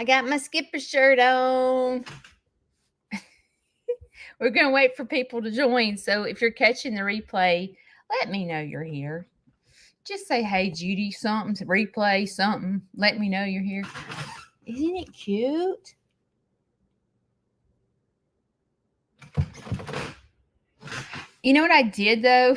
I got my skipper shirt on. We're going to wait for people to join. So if you're catching the replay, let me know you're here. Just say, hey, Judy, something, replay, something. Let me know you're here. Isn't it cute? You know what I did, though?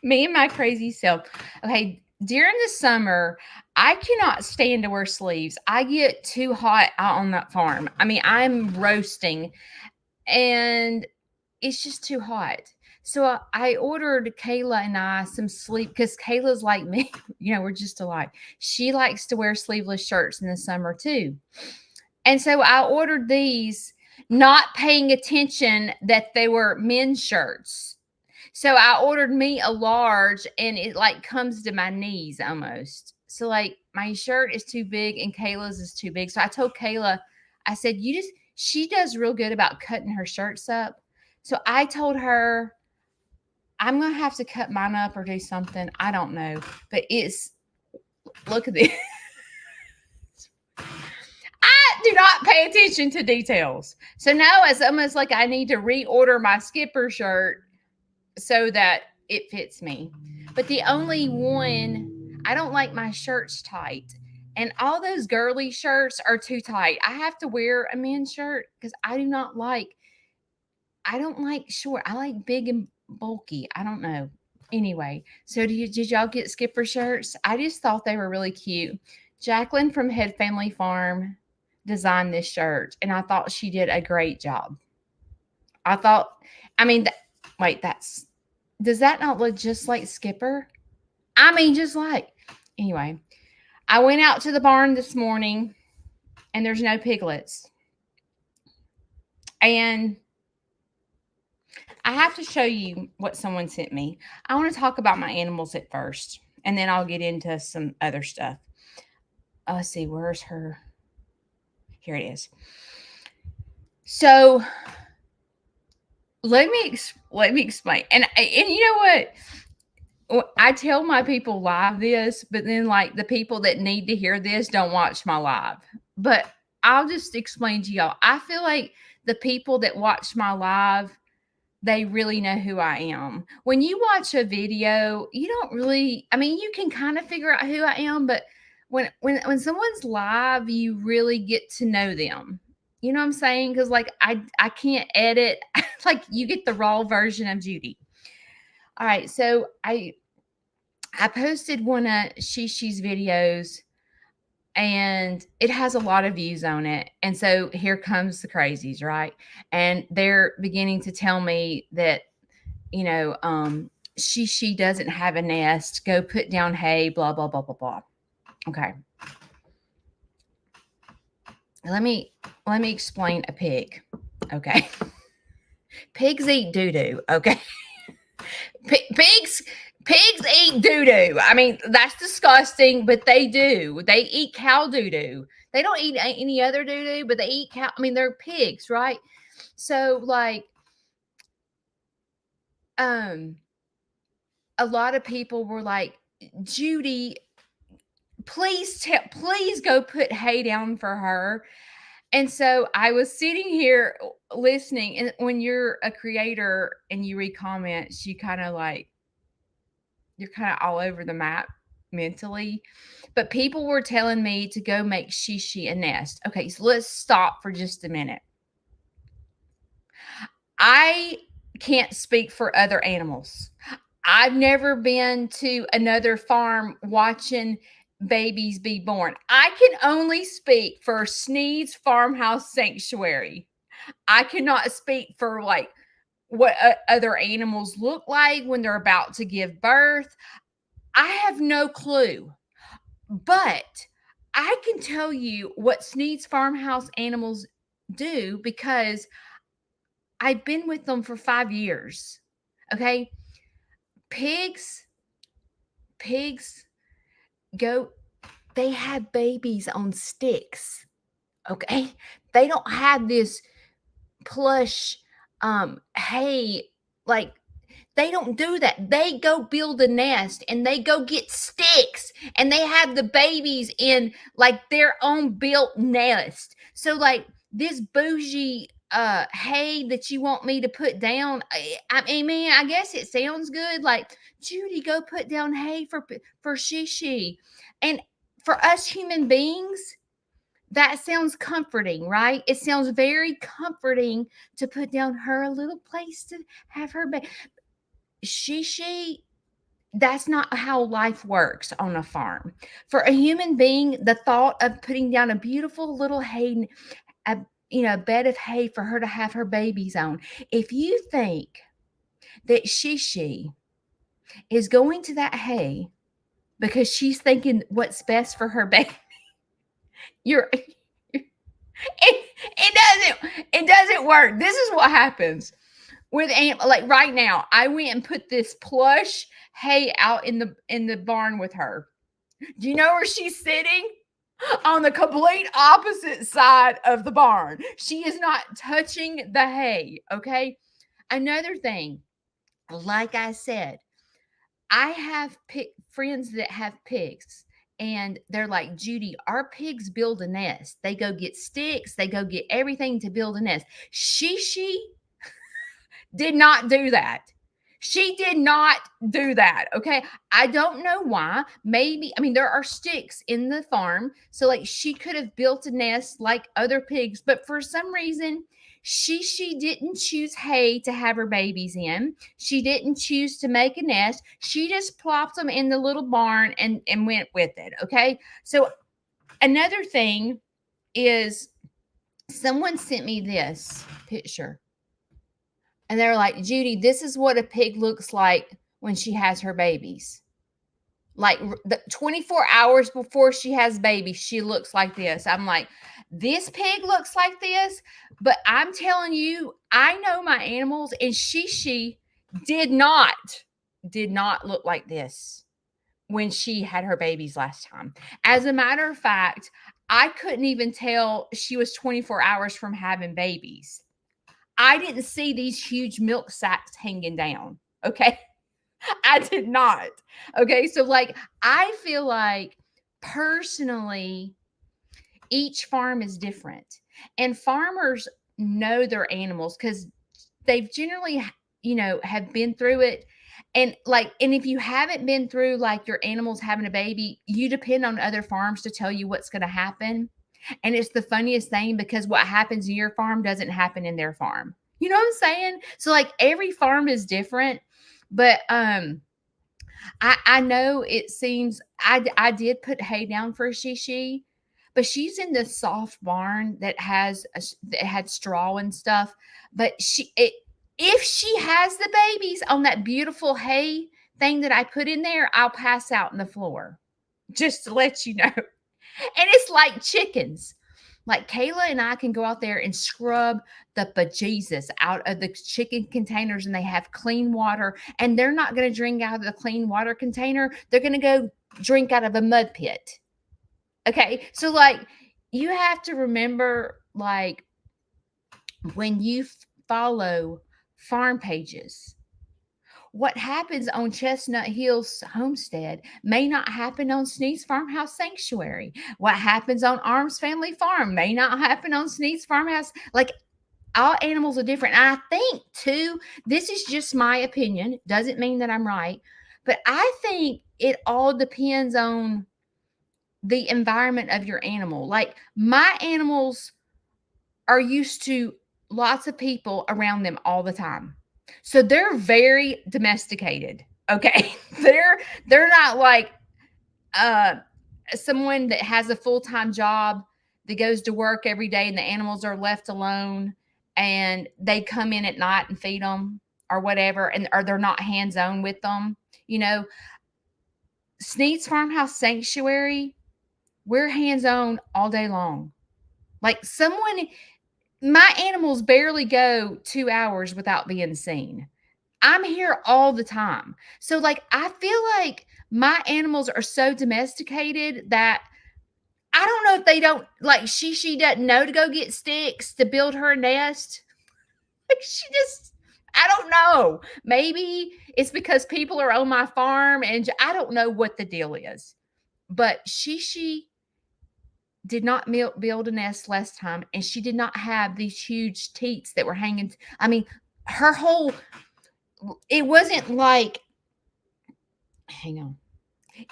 Me and my crazy self. Okay, during the summer, I cannot stand to wear sleeves. I get too hot out on that farm. I mean, I'm roasting, and it's just too hot. So I ordered Kayla and I some sleep because Kayla's like me. We're just alike. She likes to wear sleeveless shirts in the summer too. And so I ordered these, not paying attention that they were men's shirts. So I ordered me a large, and it like comes to my knees almost. So like my shirt is too big and Kayla's is too big. So I told Kayla, I said, she does real good about cutting her shirts up. So I told her, I'm going to have to cut mine up or do something. I don't know. But look at this. I do not pay attention to details. So now it's almost like I need to reorder my skipper shirt so that it fits me. But the only one, I don't like my shirts tight. And all those girly shirts are too tight. I have to wear a men's shirt because I don't like short. I like big and bulky. I don't know. Anyway, so did y'all get skipper shirts? I just thought they were really cute. Jacqueline from Head Family Farm designed this shirt, and I thought she did a great job. Does that not look just like Skipper? Anyway, I went out to the barn this morning, and there's no piglets. And I have to show you what someone sent me. I want to talk about my animals at first, and then I'll get into some other stuff. Let's see, where's her? Here it is. So let me explain. And you know what? I tell my people live this, but then like the people that need to hear this don't watch my live. But I'll just explain to y'all. I feel like the people that watch my live, they really know who I am. When you watch a video, you don't really, you can kind of figure out who I am, but when someone's live, you really get to know them. You know what I'm saying? Because like I can't edit. Like you get the raw version of Judy. All right, so I posted one of Shishi's videos, and it has a lot of views on it. And so here comes the crazies, right? And they're beginning to tell me that, Shishi doesn't have a nest. Go put down hay, blah, blah, blah, blah, blah. Okay. Let me explain a pig. Okay. Pigs eat doo-doo. Okay. Pigs eat doo-doo. That's disgusting, but they do. They eat cow doo-doo. They don't eat any other doo-doo, but they eat cow. They're pigs, right? So, like, a lot of people were like, Judy, please go put hay down for her. And so I was sitting here listening, and when you're a creator and you read comments, you're kind of all over the map mentally. But people were telling me to go make Shishi a nest. Okay, so let's stop for just a minute. I can't speak for other animals. I've never been to another farm watching babies be born. I can only speak for Sneed's Farmhouse Sanctuary. I cannot speak for like what other animals look like when they're about to give birth. I have no clue, but I can tell you what Sneed's Farmhouse animals do because I've been with them for 5 years. Okay. Pigs they have babies on sticks. Okay. They don't have this plush hay. Like They don't do that. They go build a nest and they go get sticks and they have the babies in like their own built nest. So like this bougie hay that you want me to put down, I mean, man, I guess it sounds good. Like, Judy, go put down hay for Shishi. And for us human beings, that sounds comforting, right? It sounds very comforting to put down her little place to have her baby. Shishi, that's not how life works on a farm. For a human being, the thought of putting down a beautiful little hay, a bed of hay for her to have her babies on. If you think that Shishi is going to that hay because she's thinking what's best for her baby, you're it doesn't work. This is what happens with like right now. I went and put this plush hay out in the barn with her. Do you know where she's sitting? On the complete opposite side of the barn. She is not touching the hay. Okay. Another thing, like I said, I have friends that have pigs. And they're like, Judy, our pigs build a nest. They go get sticks. They go get everything to build a nest. Shishi did not do that. She did not do that. Okay. I don't know why. Maybe, I mean, there are sticks in the farm. So, like, she could have built a nest like other pigs, but for some reason, she didn't choose hay to have her babies in. She didn't choose to make a nest. She just plopped them in the little barn and went with it. Okay. So, another thing is someone sent me this picture. And they're like, Judy, this is what a pig looks like when she has her babies. Like the 24 hours before she has babies, she looks like this. I'm like, this pig looks like this. But I'm telling you, I know my animals, and she did not look like this when she had her babies last time. As a matter of fact, I couldn't even tell she was 24 hours from having babies. I didn't see these huge milk sacks hanging down. Okay. I did not. Okay. So, like, I feel like personally, each farm is different, and farmers know their animals because they've generally, have been through it. And if you haven't been through like your animals having a baby, you depend on other farms to tell you what's going to happen. And it's the funniest thing because what happens in your farm doesn't happen in their farm. You know what I'm saying? So like every farm is different, but I know it seems I did put hay down for Shishi, but she's in this soft barn that had straw and stuff. But if she has the babies on that beautiful hay thing that I put in there, I'll pass out on the floor. Just to let you know. And it's like chickens. Like Kayla and I can go out there and scrub the bejesus out of the chicken containers, and they have clean water, and they're not going to drink out of the clean water container. They're going to go drink out of a mud pit. Okay. So like you have to remember, like, when you follow farm pages, what happens on Chestnut Hills Homestead may not happen on Sneed's Farmhouse Sanctuary. What happens on Arms Family Farm may not happen on Sneed's Farmhouse. Like, all animals are different. And I think, too, this is just my opinion. Doesn't mean that I'm right. But I think it all depends on the environment of your animal. Like, my animals are used to lots of people around them all the time. So they're very domesticated. Okay. They're not like someone that has a full-time job that goes to work every day and the animals are left alone and they come in at night and feed them or whatever, or they're not hands-on with them. Sneed's Farmhouse Sanctuary, we're hands-on all day long. Like my animals barely go 2 hours without being seen. I'm here all the time. So like, I feel like my animals are so domesticated that I don't know if they don't, like, she doesn't know to go get sticks to build her nest. Like, I don't know. Maybe it's because people are on my farm and I don't know what the deal is. But Shishi did not build a nest last time, and she did not have these huge teats that were hanging. I mean, her whole, it wasn't like, hang on.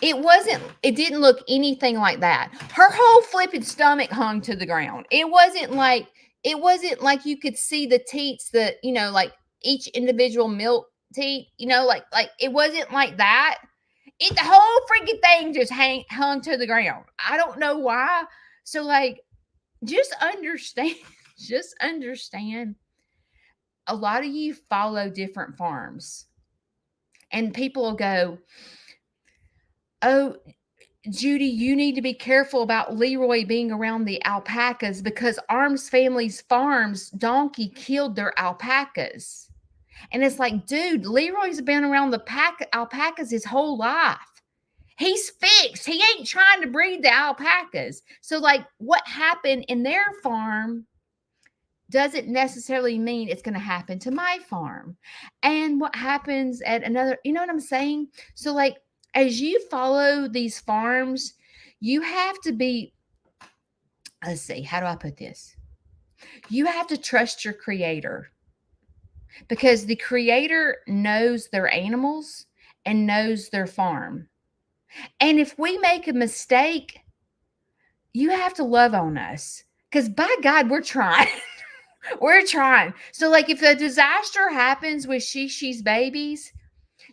It didn't look anything like that. Her whole flipping stomach hung to the ground. It wasn't like you could see the teats, like each individual milk teat, like it wasn't like that. The whole freaking thing just hung to the ground. I don't know why. So like, just understand, just understand. A lot of you follow different farms, and people will go, "Oh, Judy, you need to be careful about Leroy being around the alpacas because Arms Family's farm's donkey killed their alpacas." And it's like, dude, Leroy's been around the alpacas his whole life. He's fixed. He ain't trying to breed the alpacas. So, like, what happened in their farm doesn't necessarily mean it's going to happen to my farm. And what happens at another, you know what I'm saying? So, like, as you follow these farms, you have to be, let's see, how do I put this? You have to trust your creator, because the creator knows their animals and knows their farm. And if we make a mistake, you have to love on us, because by God, we're trying. We're trying. So, like, if a disaster happens with Shishi's babies,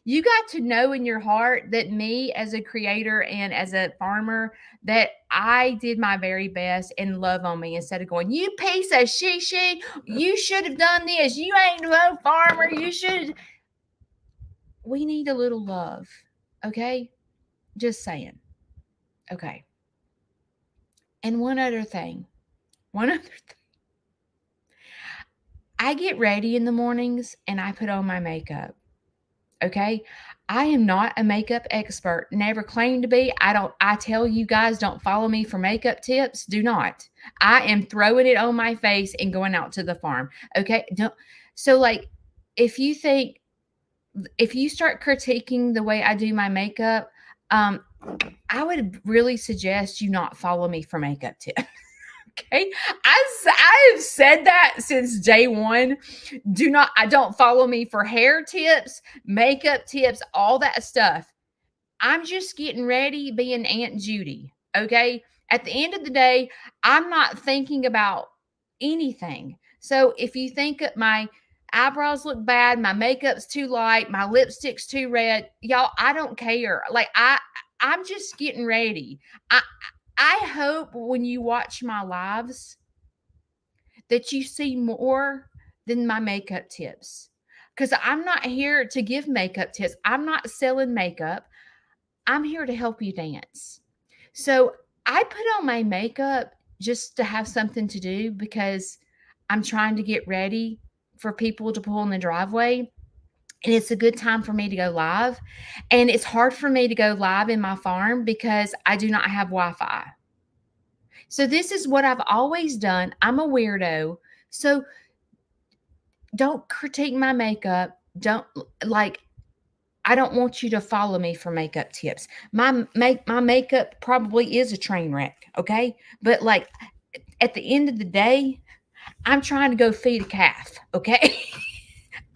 you got to know in your heart that me as a creator and as a farmer, that I did my very best, and love on me instead of going, "You piece of Shishi, you should have done this. You ain't no farmer. You should." We need a little love. Okay? Just saying. Okay. And one other thing. I get ready in the mornings and I put on my makeup. Okay. I am not a makeup expert. Never claimed to be. I tell you guys, don't follow me for makeup tips. Do not. I am throwing it on my face and going out to the farm. Okay. Don't. So, like, if you start critiquing the way I do my makeup, I would really suggest you not follow me for makeup tips. Okay. I have said that since day one. Don't follow me for hair tips, makeup tips, all that stuff. I'm just getting ready being Aunt Judy. Okay. At the end of the day, I'm not thinking about anything. So if you think my eyebrows look bad, my makeup's too light, my lipstick's too red, y'all, I don't care. Like, I'm just getting ready. I hope when you watch my lives that you see more than my makeup tips, because I'm not here to give makeup tips. I'm not selling makeup. I'm here to help you dance. So I put on my makeup just to have something to do, because I'm trying to get ready for people to pull in the driveway. And it's a good time for me to go live. And it's hard for me to go live in my farm because I do not have Wi-Fi. So this is what I've always done. I'm a weirdo. So don't critique my makeup. I don't want you to follow me for makeup tips. My makeup probably is a train wreck, okay? But, like, at the end of the day, I'm trying to go feed a calf, okay?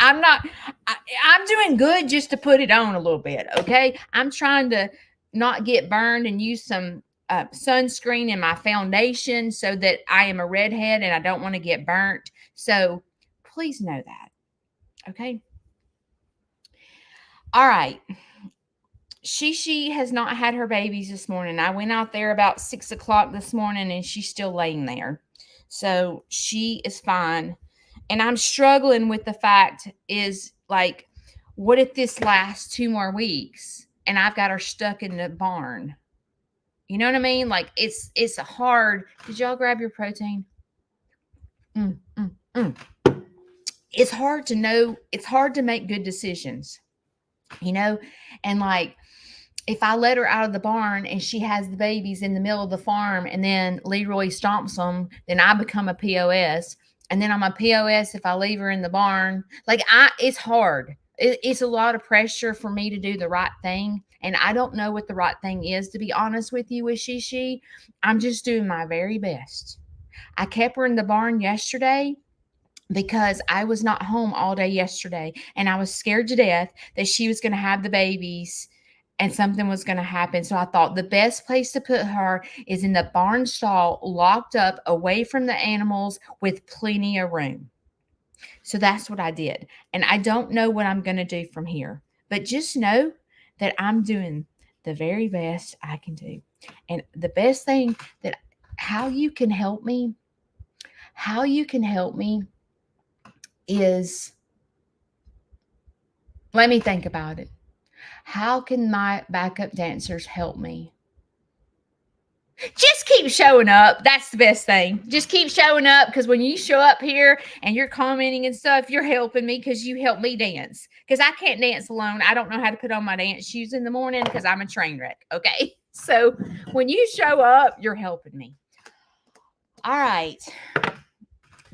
I'm doing good just to put it on a little bit, okay? I'm trying to not get burned and use some sunscreen in my foundation so that I am a redhead and I don't want to get burnt. So please know that. Okay. All right. Shishi has not had her babies this morning. I went out there about 6 o'clock this morning and she's still laying there. So she is fine. And I'm struggling with the fact is, like, what if this lasts 2 more weeks and I've got her stuck in the barn? You know what I mean? Like, it's hard. Did y'all grab your protein? It's hard to know. It's hard to make good decisions, and, like, if I let her out of the barn and she has the babies in the middle of the farm and then Leroy stomps them, then I become a POS. And then on my POS, if I leave her in the barn, it's hard. It's a lot of pressure for me to do the right thing. And I don't know what the right thing is, to be honest with you, with Shishi. I'm just doing my very best. I kept her in the barn yesterday because I was not home all day yesterday, and I was scared to death that she was going to have the babies and something was going to happen. So I thought the best place to put her is in the barn stall, locked up away from the animals with plenty of room. So that's what I did. And I don't know what I'm going to do from here, but just know that I'm doing the very best I can do. And the best thing that how you can help me is, let me think about it. How can my backup dancers help me? Just keep showing up. That's the best thing. Just keep showing up, because when you show up here and you're commenting and stuff, you're helping me because you help me dance. Because I can't dance alone. I don't know how to put on my dance shoes in the morning because I'm a train wreck. Okay. So when you show up, you're helping me. All right.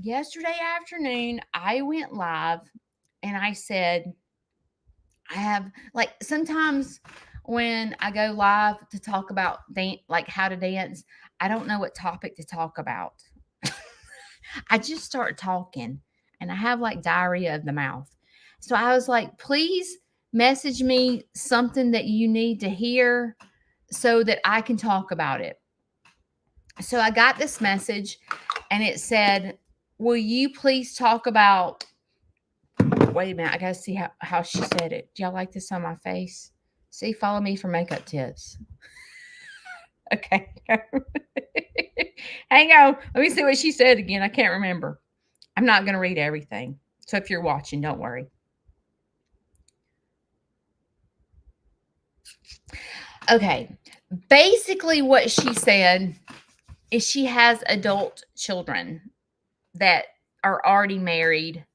Yesterday afternoon, I went live and I said, I have, like, sometimes when I go live to talk about like how to dance, I don't know what topic to talk about. I just start talking and I have like diarrhea of the mouth. So I was like, please message me something that you need to hear so that I can talk about it. So I got this message and it said, will you please talk about, wait a minute, I gotta see how she said it. Do y'all like this on my face? See, follow me for makeup tips. Okay. Hang on. Let me see what she said again. I can't remember. I'm not going to read everything. So if you're watching, don't worry. Okay. Basically, what she said is she has adult children that are already married,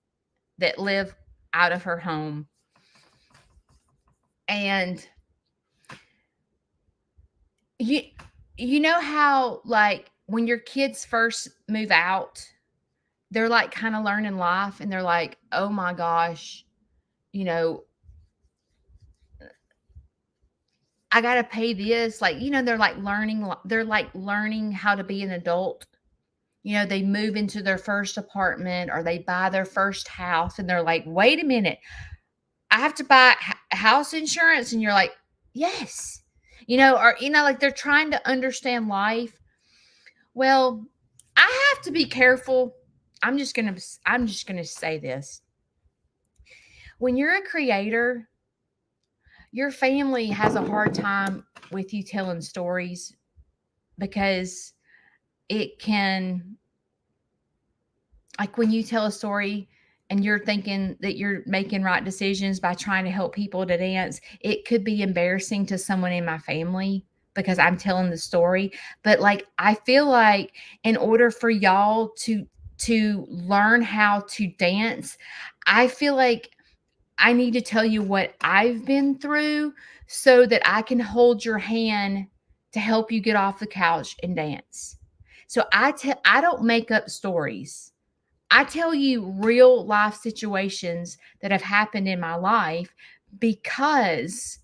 that live out of her home. And you know how, like, when your kids first move out, they're like kind of learning life and they're like, oh my gosh, you know, I got to pay this. Like, you know, they're like learning how to be an adult. You know, they move into their first apartment or they buy their first house and they're like, wait a minute, I have to buy house insurance. And you're like, yes, you know, or, you know, like they're trying to understand life. Well, I have to be careful. I'm just going to say this. When you're a creator, your family has a hard time with you telling stories because it can, like when you tell a story and you're thinking that you're making right decisions by trying to help people to dance, it could be embarrassing to someone in my family because I'm telling the story. But like, I feel like in order for y'all to learn how to dance, I feel like I need to tell you what I've been through so that I can hold your hand to help you get off the couch and dance. So I don't make up stories. I tell you real life situations that have happened in my life because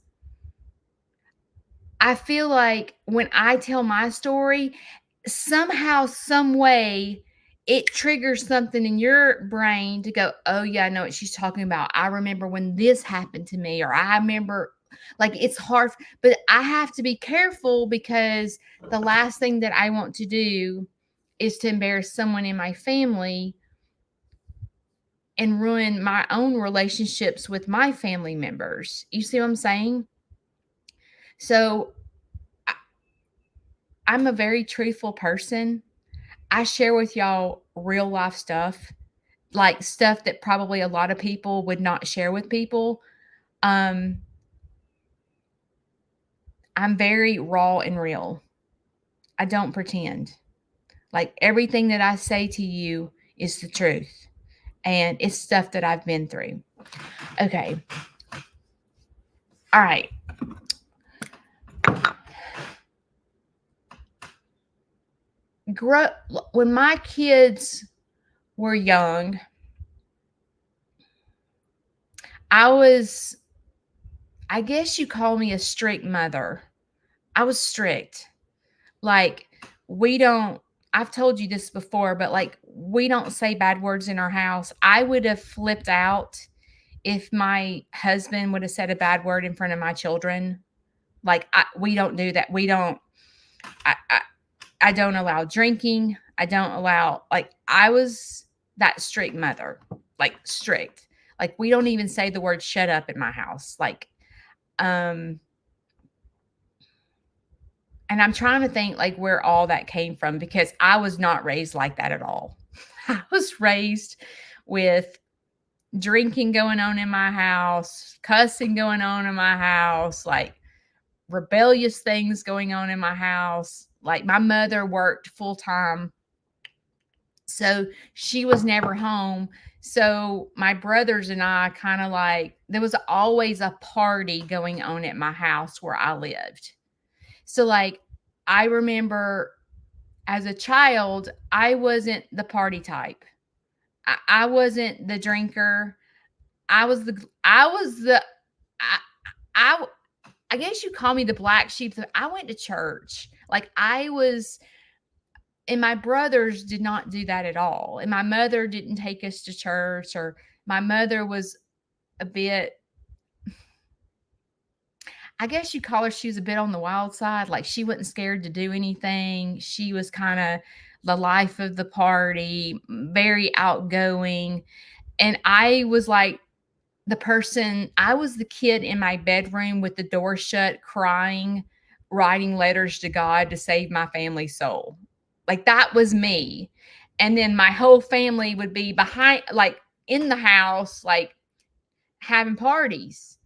I feel like when I tell my story, somehow, some way, it triggers something in your brain to go, oh, yeah, I know what she's talking about. I remember when this happened to me, or I remember, like, it's hard, but I have to be careful because the last thing that I want to do is to embarrass someone in my family and ruin my own relationships with my family members. You see what I'm saying? So I'm a very truthful person. I share with y'all real life stuff, like stuff that probably a lot of people would not share with people. I'm very raw and real. I don't pretend. Like everything that I say to you is the truth. And it's stuff that I've been through. Okay. All right. When my kids were young, I guess you call me a strict mother. I was strict. Like, we don't, I've told you this before, but like, we don't say bad words in our house. I would have flipped out if my husband would have said a bad word in front of my children. Like, we don't do that. We don't, I, I, I don't allow drinking. I don't allow, like, I was that strict mother, like strict. Like, we don't even say the word shut up in my house. Like, um, and I'm trying to think like where all that came from, because I was not raised like that at all. I was raised with drinking going on in my house, cussing going on in my house, like rebellious things going on in my house. Like, my mother worked full time, so she was never home. So my brothers and I kind of like, there was always a party going on at my house where I lived. So, like, I remember as a child, I wasn't the party type. I wasn't the drinker. I was the, I, I, I guess you call me the black sheep. I went to church. Like, I was, and my brothers did not do that at all. And my mother didn't take us to church, or my mother was a bit, I guess you call her, she was a bit on the wild side. Like, she wasn't scared to do anything. She was kind of the life of the party, very outgoing. And I was like I was the kid in my bedroom with the door shut, crying, writing letters to God to save my family's soul. Like, that was me. And then my whole family would be behind, like in the house, like having parties,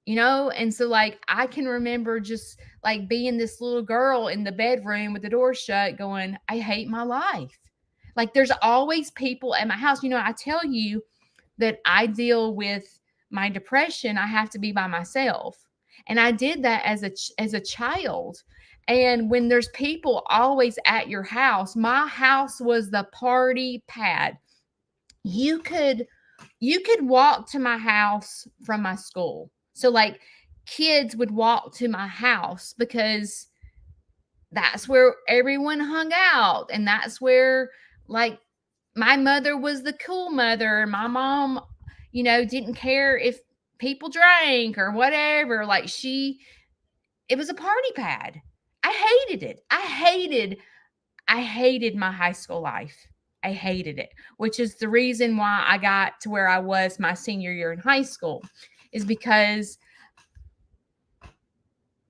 And so, like, I can remember just like being this little girl in the bedroom with the door shut going, I hate my life. Like, there's always people at my house. I tell you that I deal with my depression. I have to be by myself. And I did that as a child. And when there's people always at your house, my house was the party pad. You could walk to my house from my school. So, like, kids would walk to my house because that's where everyone hung out. And that's where, like, my mother was the cool mother. My mom, didn't care if people drank or whatever. Like, it was a party pad. I hated it. I hated my high school life. I hated it, which is the reason why I got to where I was my senior year in high school, is because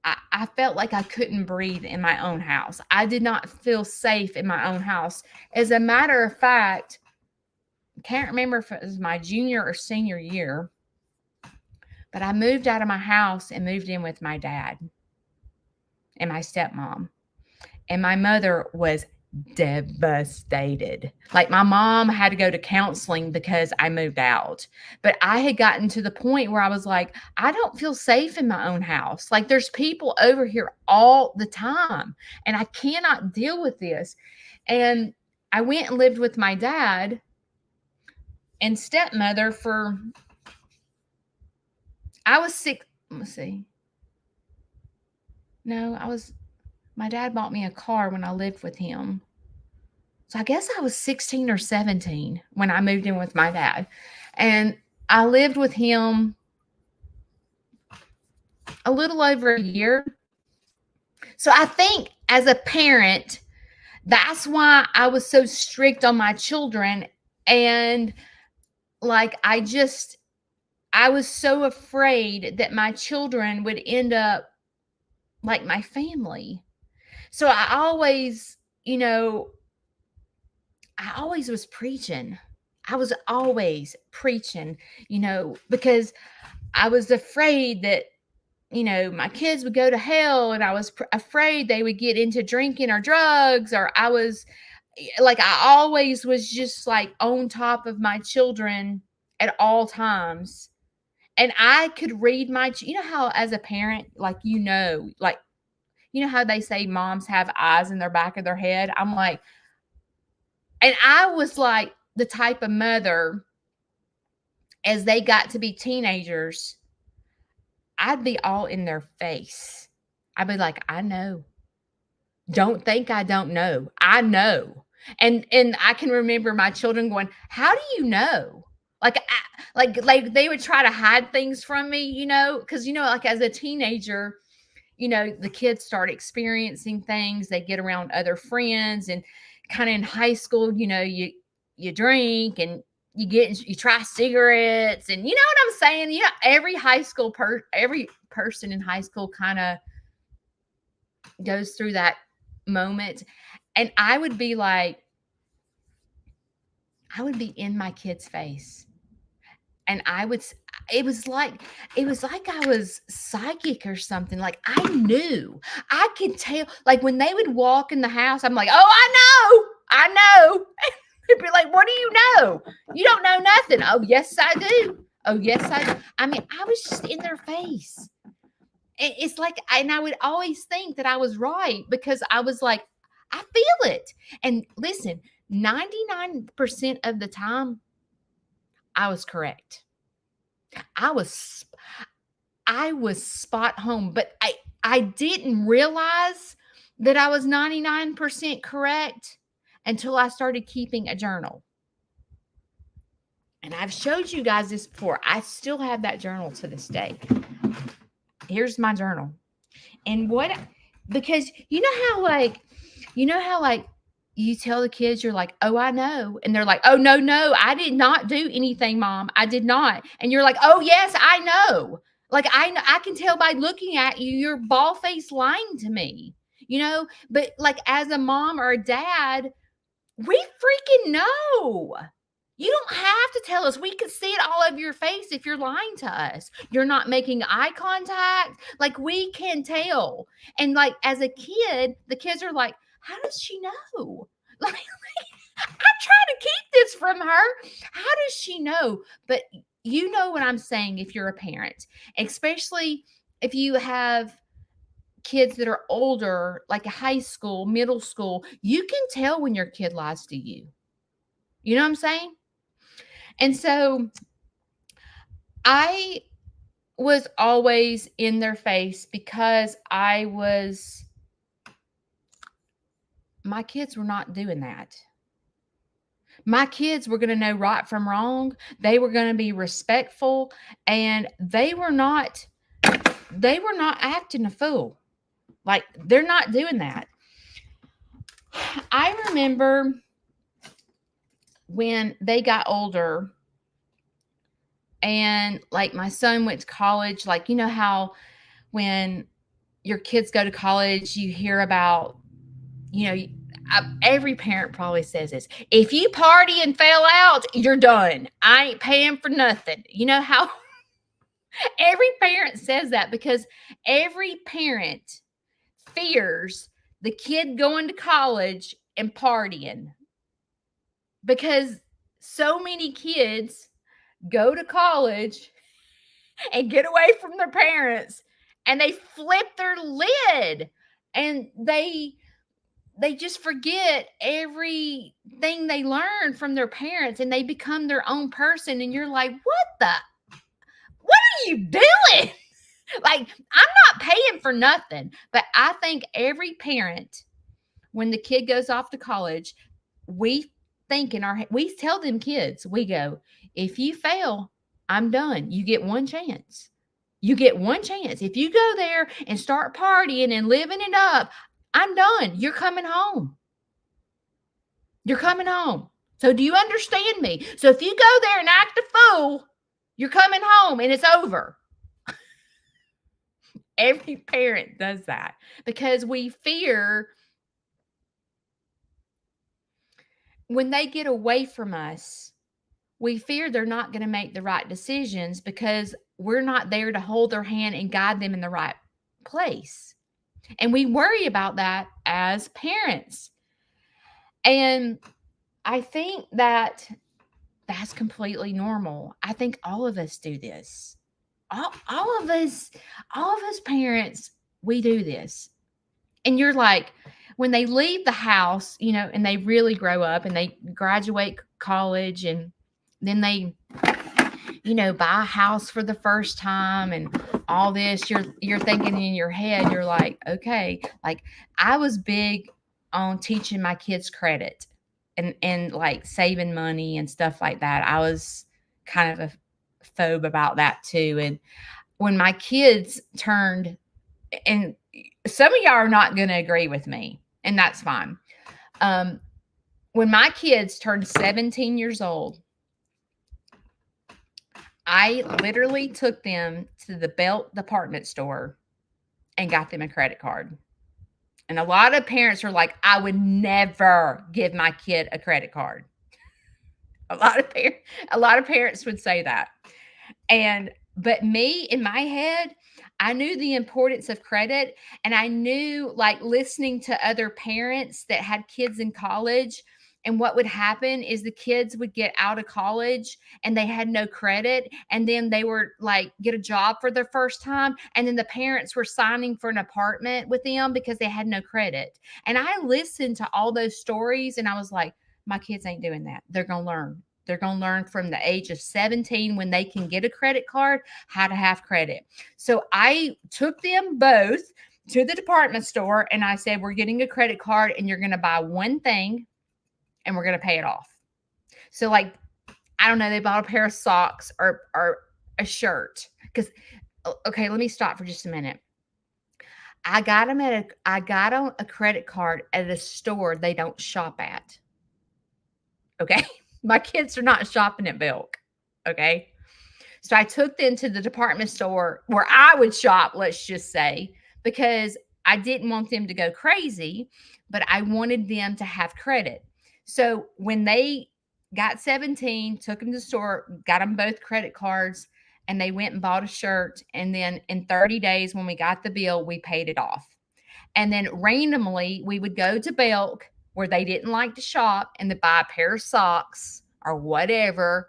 I felt like I couldn't breathe in my own house. I did not feel safe in my own house. As a matter of fact, I can't remember if it was my junior or senior year, but I moved out of my house and moved in with my dad and my stepmom. And my mother was devastated. Like, my mom had to go to counseling because I moved out. But I had gotten to the point where I was like, I don't feel safe in my own house. Like, there's people over here all the time, and I cannot deal with this. And I went and lived with my dad and stepmother for, I was six. Let's see. No, my dad bought me a car when I lived with him. So I guess I was 16 or 17 when I moved in with my dad. And I lived with him a little over a year. So I think as a parent, that's why I was so strict on my children. And like, I was so afraid that my children would end up like my family. So I always was preaching. I was always preaching, because I was afraid that, my kids would go to hell, and I was afraid they would get into drinking or drugs, or I always was just like on top of my children at all times. And I could read how as a parent, like, like, how they say moms have eyes in their back of their head. I'm like, and I was like the type of mother, as they got to be teenagers, I'd be all in their face. I'd be like, I know. Don't think I don't know. I know. And I can remember my children going, "How do you know?" Like they would try to hide things from me, because like as a teenager, the kids start experiencing things. They get around other friends, and kind of in high school, you drink and you try cigarettes, and you know what I'm saying. Every person in high school kind of goes through that moment, and I would be in my kid's face, and it was like I was psychic or something. Like I knew, I could tell. Like when they would walk in the house, I'm like, oh, I know. They'd be like, what do you know? You don't know nothing. Oh, yes, I do. Oh, yes, I do. I mean, I was just in their face. It's like, and I would always think that I was right, because I was like, I feel it. And listen, 99% of the time, I was correct. I was spot on, but I didn't realize that I was 99% correct until I started keeping a journal. And I've showed you guys this before. I still have that journal to this day. Here's my journal. And because you know how you tell the kids, you're like, oh, I know. And they're like, oh, no, I did not do anything, Mom. I did not. And you're like, oh, yes, I know. Like, I can tell by looking at you, you're bald-faced lying to me, But like as a mom or a dad, we freaking know. You don't have to tell us. We can see it all over your face if you're lying to us. You're not making eye contact. Like we can tell. And like as a kid, the kids are like, how does she know? Like I'm trying to keep this from her. How does she know? But you know what I'm saying if you're a parent, especially if you have kids that are older, like high school, middle school, you can tell when your kid lies to you. You know what I'm saying? And so I was always in their face because my kids were not doing that. My kids were going to know right from wrong. They were going to be respectful, and they were not acting a fool. Like they're not doing that. I remember when they got older and like my son went to college, like, you know how when your kids go to college, you hear about, every parent probably says this. If you party and fail out, you're done. I ain't paying for nothing. You know how every parent says that, because every parent fears the kid going to college and partying, because so many kids go to college and get away from their parents and they flip their lid and they just forget everything they learned from their parents and they become their own person. And you're like, what are you doing? Like, I'm not paying for nothing. But I think every parent, when the kid goes off to college, we tell them kids, we go, if you fail, I'm done. You get one chance. You get one chance. If you go there and start partying and living it up, I'm done. You're coming home. You're coming home. So do you understand me? So if you go there and act a fool, you're coming home and it's over. Every parent does that because we fear when they get away from us, we fear they're not going to make the right decisions because we're not there to hold their hand and guide them in the right place. And we worry about that as parents. And I think that that's completely normal. I think all of us do this. All of us parents, we do this. And you're like, when they leave the house, and they really grow up and they graduate college, and then they, buy a house for the first time and all this, you're thinking in your head, you're like, okay, like I was big on teaching my kids credit and like saving money and stuff like that. I was kind of a phobe about that too. And when my kids turned, and some of y'all are not going to agree with me, and that's fine. When my kids turned 17 years old, I literally took them to the Belt department store and got them a credit card. And a lot of parents are like, I would never give my kid a credit card. A lot of parents would say that. But me, in my head, I knew the importance of credit, and I knew, like, listening to other parents that had kids in college, and what would happen is the kids would get out of college and they had no credit, and then they were like get a job for their first time, and then the parents were signing for an apartment with them because they had no credit. And I listened to all those stories and I was like, my kids ain't doing that. They're going to learn. They're going to learn from the age of 17, when they can get a credit card, how to have credit. So I took them both to the department store and I said, we're getting a credit card and you're going to buy one thing and we're going to pay it off. So, like, I don't know, they bought a pair of socks or a shirt. Because, okay, let me stop for just a minute. I got them a credit card at a store they don't shop at. Okay. My kids are not shopping at Belk. Okay. So I took them to the department store where I would shop, let's just say, because I didn't want them to go crazy, but I wanted them to have credit. So when they got 17, took them to the store, got them both credit cards, and they went and bought a shirt. And then in 30 days, when we got the bill, we paid it off. And then randomly, we would go to Belk, where they didn't like to shop, and to buy a pair of socks or whatever,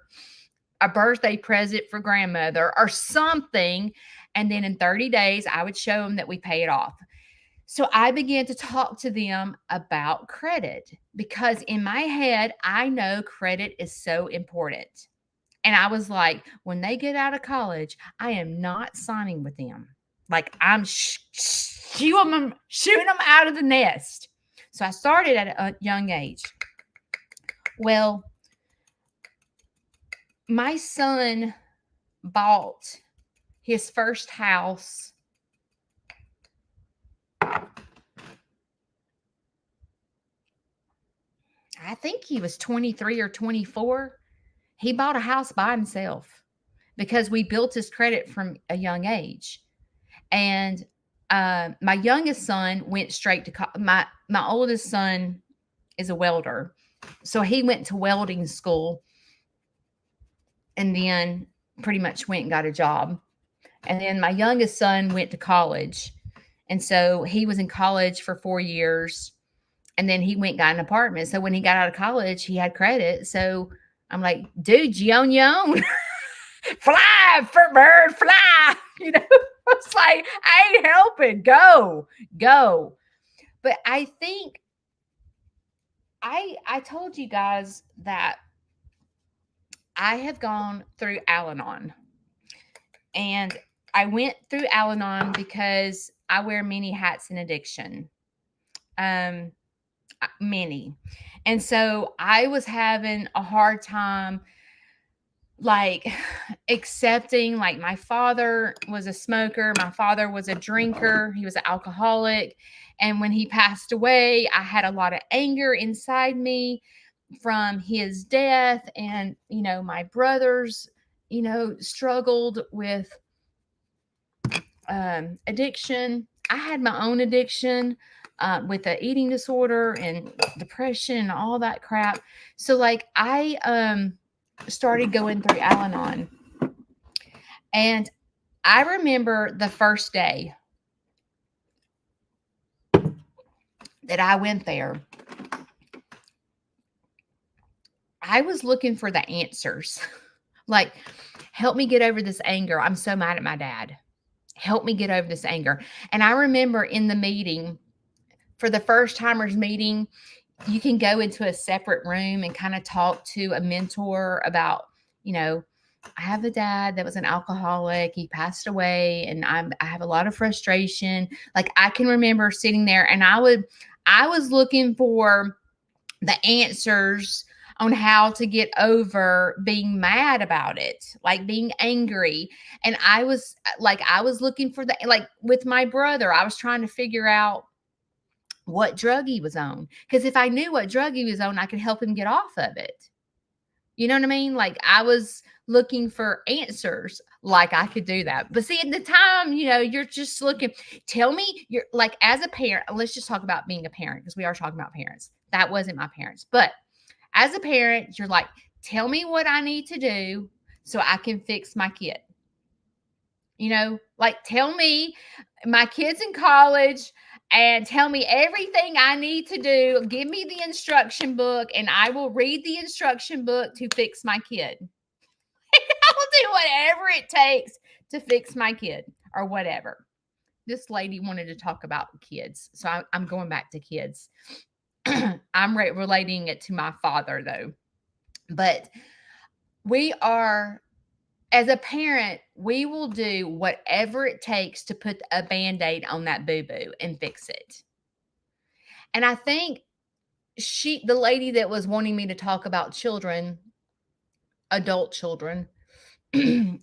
a birthday present for grandmother or something. And then in 30 days, I would show them that we pay it off. So I began to talk to them about credit, because in my head, I know credit is so important. And I was like, when they get out of college, I am not signing with them. Like, I'm shooing them out of the nest. So I started at a young age. Well, my son bought his first house I think he was 23 or 24. He bought a house by himself because we built his credit from a young age. And my youngest son went straight to my oldest son is a welder. So he went to welding school and then pretty much went and got a job. And then my youngest son went to college. And so he was in college for 4 years. And then he went and got an apartment. So when he got out of college, he had credit. So I'm like, dude, you own your own. Fly, bird, fly. It's like, I ain't helping. Go. But I think I told you guys that I have gone through Alanon. And I went through Alanon because I wear many hats in addiction. Many. And so I was having a hard time, like, accepting, like, my father was a smoker. My father was a drinker. He was an alcoholic. And when he passed away, I had a lot of anger inside me from his death. And, my brothers, struggled with addiction. I had my own addiction. With the eating disorder and depression and all that crap. So, like, I started going through Alanon. And I remember the first day that I went there, I was looking for the answers. Like, help me get over this anger. I'm so mad at my dad. Help me get over this anger. And I remember in the meeting, for the first timers meeting, you can go into a separate room and kind of talk to a mentor about, I have a dad that was an alcoholic. He passed away, and I have a lot of frustration. Like, I can remember sitting there, and I was looking for the answers on how to get over being mad about it, like being angry. And I was looking for like with my brother, I was trying to figure out what drug he was on. Because if I knew what drug he was on, I could help him get off of it. You know what I mean? Like, I was looking for answers, like I could do that. But see, at the time, you're just looking, tell me, you're like, as a parent, let's just talk about being a parent, because we are talking about parents. That wasn't my parents. But as a parent, you're like, tell me what I need to do so I can fix my kid. Like, tell me, my kid's in college, and tell me everything I need to do. Give me the instruction book, and I will read the instruction book to fix my kid. I will do whatever it takes to fix my kid, or whatever. This lady wanted to talk about kids, so I'm going back to kids. I'm relating it to my father, though. But we are, as a parent, we will do whatever it takes to put a Band-Aid on that boo-boo and fix it. And I think the lady that was wanting me to talk about children, adult children,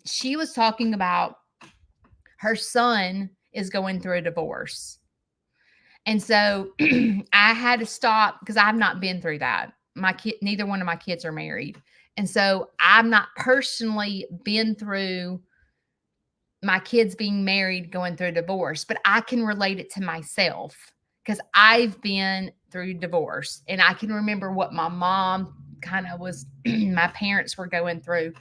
she was talking about her son is going through a divorce. And so I had to stop, because I've not been through that. Neither one of my kids are married. And so I've not personally been through my kids being married, going through a divorce, but I can relate it to myself, because I've been through divorce, and I can remember what my mom kind of was, my parents were going through.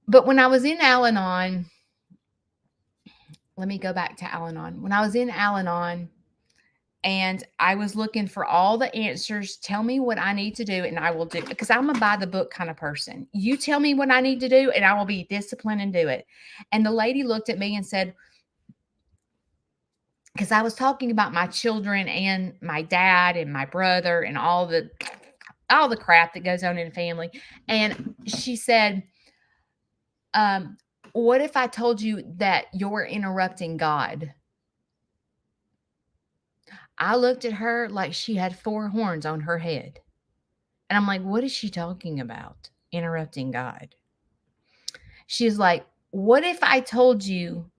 But when I was in Alanon, let me go back to Alanon. When I was in Alanon, and I was looking for all the answers, tell me what I need to do, and I will do it, because I'm a by the book kind of person. You tell me what I need to do, and I will be disciplined and do it. And the lady looked at me and said, because I was talking about my children and my dad and my brother and all the crap that goes on in a family. And she said, what if I told you that you're interrupting God? I looked at her like she had 4 horns on her head. And I'm like, what is she talking about? Interrupting God. She's like, what if I told you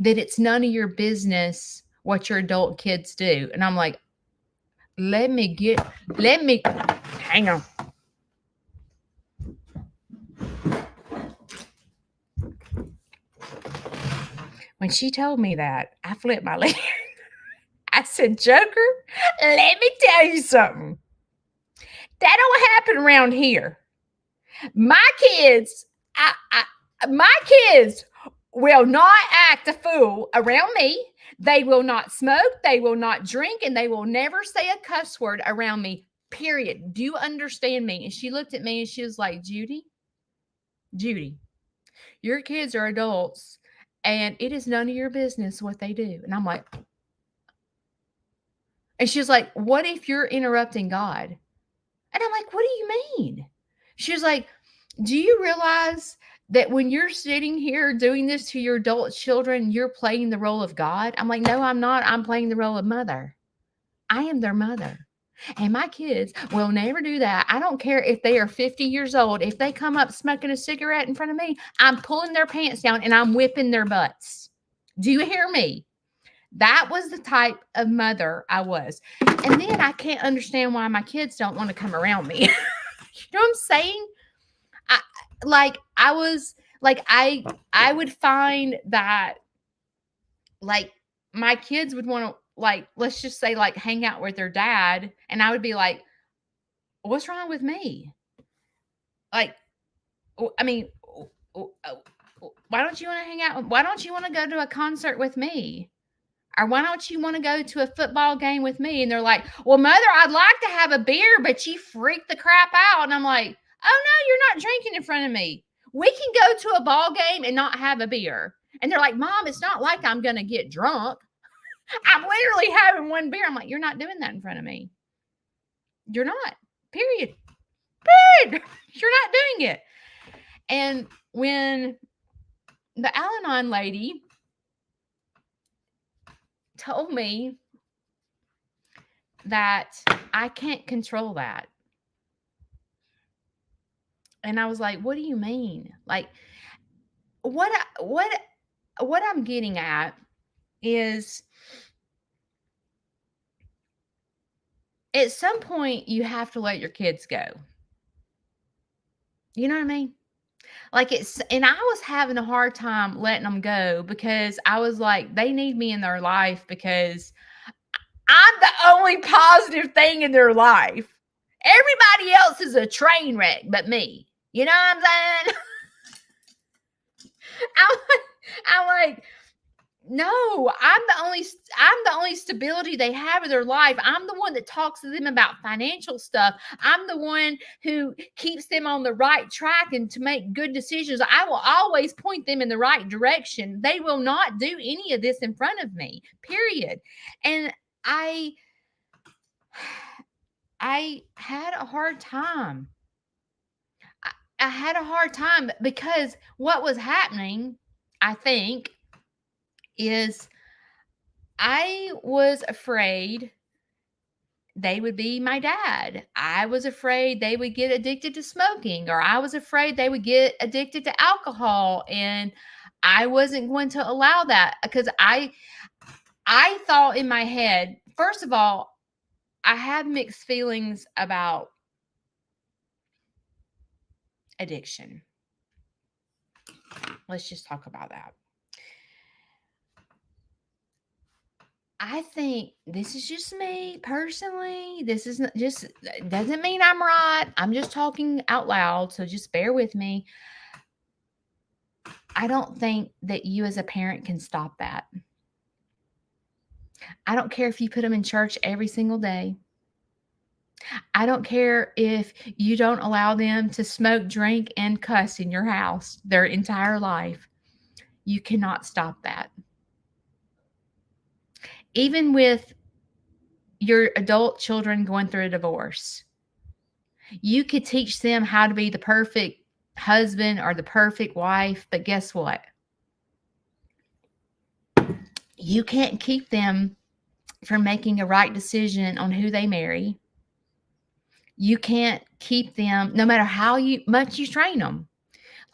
that it's none of your business what your adult kids do? And I'm like, hang on. When she told me that, I flipped my lid. I said, Joker, let me tell you something. That don't happen around here. My kids will not act a fool around me. They will not smoke. They will not drink. And they will never say a cuss word around me, period. Do you understand me? And she looked at me and she was like, Judy, your kids are adults, and it is none of your business what they do. And I'm like, and she was like, what if you're interrupting God? And I'm like, what do you mean? She was like, do you realize that when you're sitting here doing this to your adult children, you're playing the role of God? I'm like, no, I'm not. I'm playing the role of mother. I am their mother. And my kids will never do that. I don't care if they are 50 years old. If they come up smoking a cigarette in front of me, I'm pulling their pants down and I'm whipping their butts. Do you hear me? That was the type of mother I was. And then I can't understand why my kids don't want to come around me. You know what I'm saying? I would find that, like, my kids would want to, like, let's just say, like, hang out with their dad. And I would be like, what's wrong with me? Like, I mean, why don't you want to hang out? Why don't you want to go to a concert with me? Or why don't you want to go to a football game with me? And they're like, well, mother, I'd like to have a beer, but you freak the crap out. And I'm like, oh, no, you're not drinking in front of me. We can go to a ball game and not have a beer. And they're like, Mom, it's not like I'm going to get drunk. I'm literally having one beer. I'm like, you're not doing that in front of me. You're not. Period. Period. You're not doing it. And when the Alanon lady told me that I can't control that, and I was like, what do you mean? Like, what I'm getting at is, at some point you have to let your kids go. You know what I mean? Like, and I was having a hard time letting them go because I was like, they need me in their life because I'm the only positive thing in their life. Everybody else is a train wreck but me. You know what I'm saying? I'm like, no, I'm the only stability they have in their life. I'm the one that talks to them about financial stuff. I'm the one who keeps them on the right track and to make good decisions. I will always point them in the right direction. They will not do any of this in front of me. Period. And I had a hard time. I had a hard time because what was happening, I think, is I was afraid they would be my dad. I was afraid they would get addicted to smoking, or I was afraid they would get addicted to alcohol. And I wasn't going to allow that because I thought in my head, first of all, I have mixed feelings about addiction. Let's just talk about that. I think this is just me personally. This is not just, doesn't mean I'm right. I'm just talking out loud. So just bear with me. I don't think that you as a parent can stop that. I don't care if you put them in church every single day. I don't care if you don't allow them to smoke, drink, and cuss in your house their entire life. You cannot stop that. Even with your adult children going through a divorce, you could teach them how to be the perfect husband or the perfect wife, but guess what? You can't keep them from making a right decision on who they marry. You can't keep them, no matter how much you train them.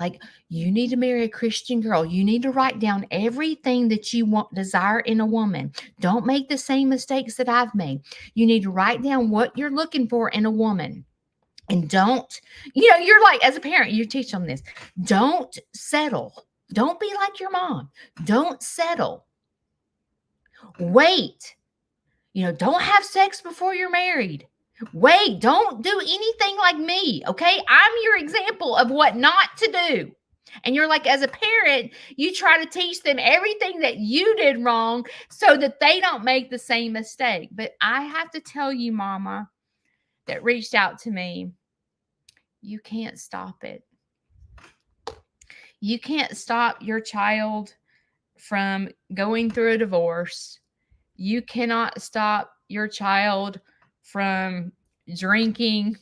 Like, you need to marry a Christian girl. You need to write down everything that you desire in a woman. Don't make the same mistakes that I've made. You need to write down what you're looking for in a woman. And don't, you're like, as a parent, you teach them this. Don't settle. Don't be like your mom. Don't settle. Wait. Don't have sex before you're married. Wait, don't do anything like me. Okay. I'm your example of what not to do. And you're like, as a parent, you try to teach them everything that you did wrong so that they don't make the same mistake. But I have to tell you, mama, that reached out to me, you can't stop it. You can't stop your child from going through a divorce. You cannot stop your child from drinking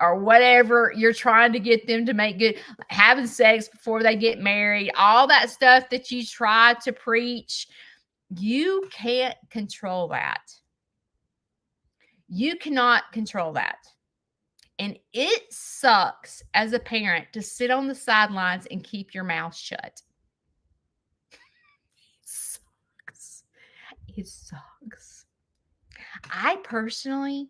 or whatever you're trying to get them to make good, having sex before they get married, all that stuff that you try to preach. You can't control that. You cannot control that. And it sucks as a parent to sit on the sidelines and keep your mouth shut. It sucks. It sucks. I personally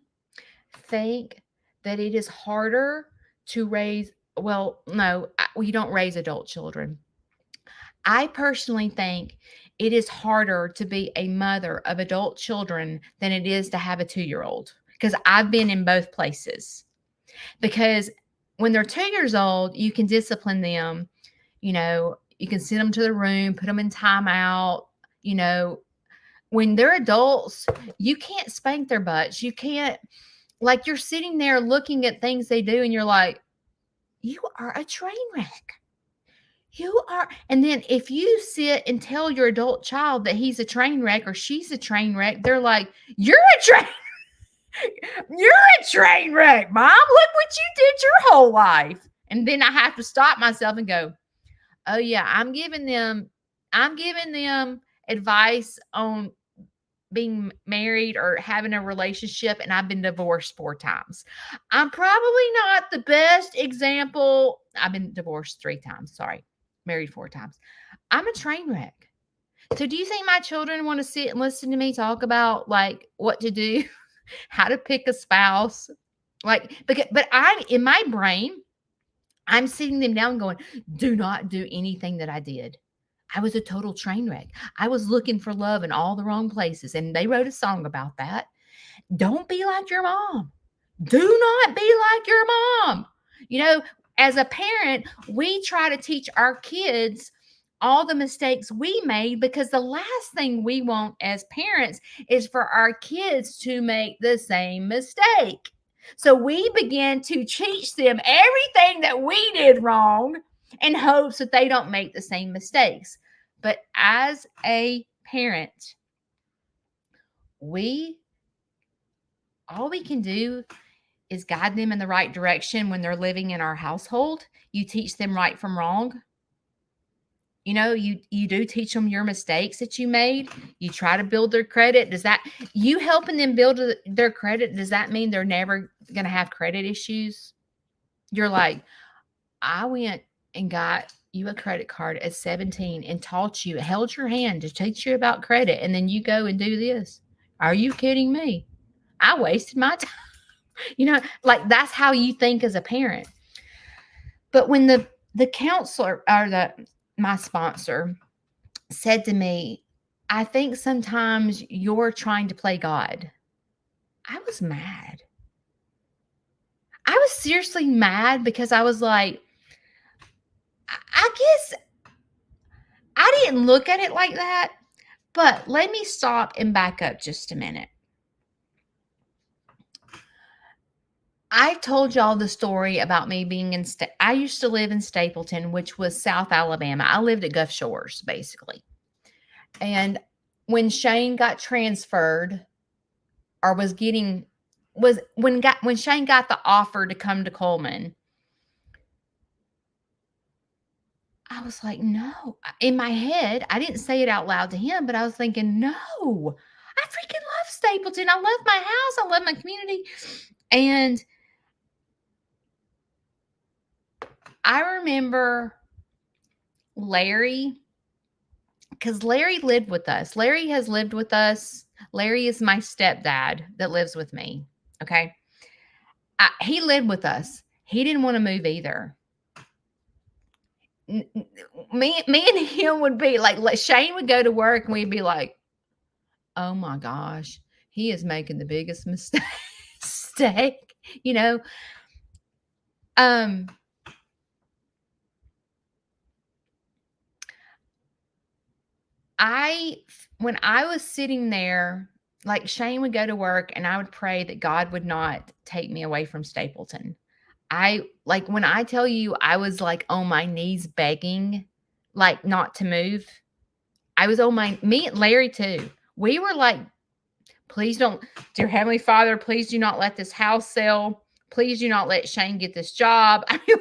think that it is harder to raise, well, no, we don't raise adult children. I personally think it is harder to be a mother of adult children than it is to have a 2-year-old, because I've been in both places. Because when they're 2 years old, you can discipline them. You can send them to the room, put them in timeout. When they're adults, you can't spank their butts. You can't, like, you're sitting there looking at things they do and you're like, you are a train wreck. You are. And then if you sit and tell your adult child that he's a train wreck or she's a train wreck, they're like, "You're a train you're a train wreck, mom. Look what you did your whole life." And then I have to stop myself and go, "Oh yeah, I'm giving them advice on being married or having a relationship, and I've been divorced 4 times. I'm probably not the best example. I've been divorced 3 times, sorry. Married 4 times. I'm a train wreck. So do you think my children want to sit and listen to me talk about like what to do, how to pick a spouse? Like but I'm in my brain, I'm sitting them down going, "Do not do anything that I did. I was a total train wreck. I was looking for love in all the wrong places." And they wrote a song about that. Don't be like your mom. Do not be like your mom. You know, as a parent, we try to teach our kids all the mistakes we made because the last thing we want as parents is for our kids to make the same mistake. So we begin to teach them everything that we did wrong in hopes that they don't make the same mistakes. But as a parent, we all we can do is guide them in the right direction when they're living in our household. You teach them right from wrong. You know, you do teach them your mistakes that you made. You try to build their credit. Does that you helping them build their credit? Does that mean they're never going to have credit issues? You're like, I went and got you a credit card at 17 and taught you, held your hand to teach you about credit, and then you go and do this. Are you kidding me? I wasted my time. You know, like that's how you think as a parent. But when the counselor or the my sponsor said to me, "I think sometimes you're trying to play God." I was mad. I was seriously mad because I was like, I guess I didn't look at it like that, but let me stop and back up just a minute. I told y'all the story about me being in I used to live in Stapleton, which was South Alabama. I lived at Gulf Shores, basically. And when Shane got transferred or was getting was when Shane got the offer to come to Coleman, I was like, "No." In my head, I didn't say it out loud to him, but I was thinking, "No. I freaking love Stapleton. I love my house. I love my community." And I remember Larry, because Larry lived with us. Larry has lived with us. Larry is my stepdad that lives with me. Okay. He lived with us. He didn't want to move either. Me and him would be like Shane would go to work and we'd be like, "Oh my gosh, he is making the biggest mistake." You know, um, I when I was sitting there, like Shane would go to work and I would pray that God would not take me away from Stapleton. I like when I tell you I was like on my knees begging, like not to move. I was on my me and Larry too. We were like, "Please don't, dear Heavenly Father, please do not let this house sell. Please do not let Shane get this job." I mean,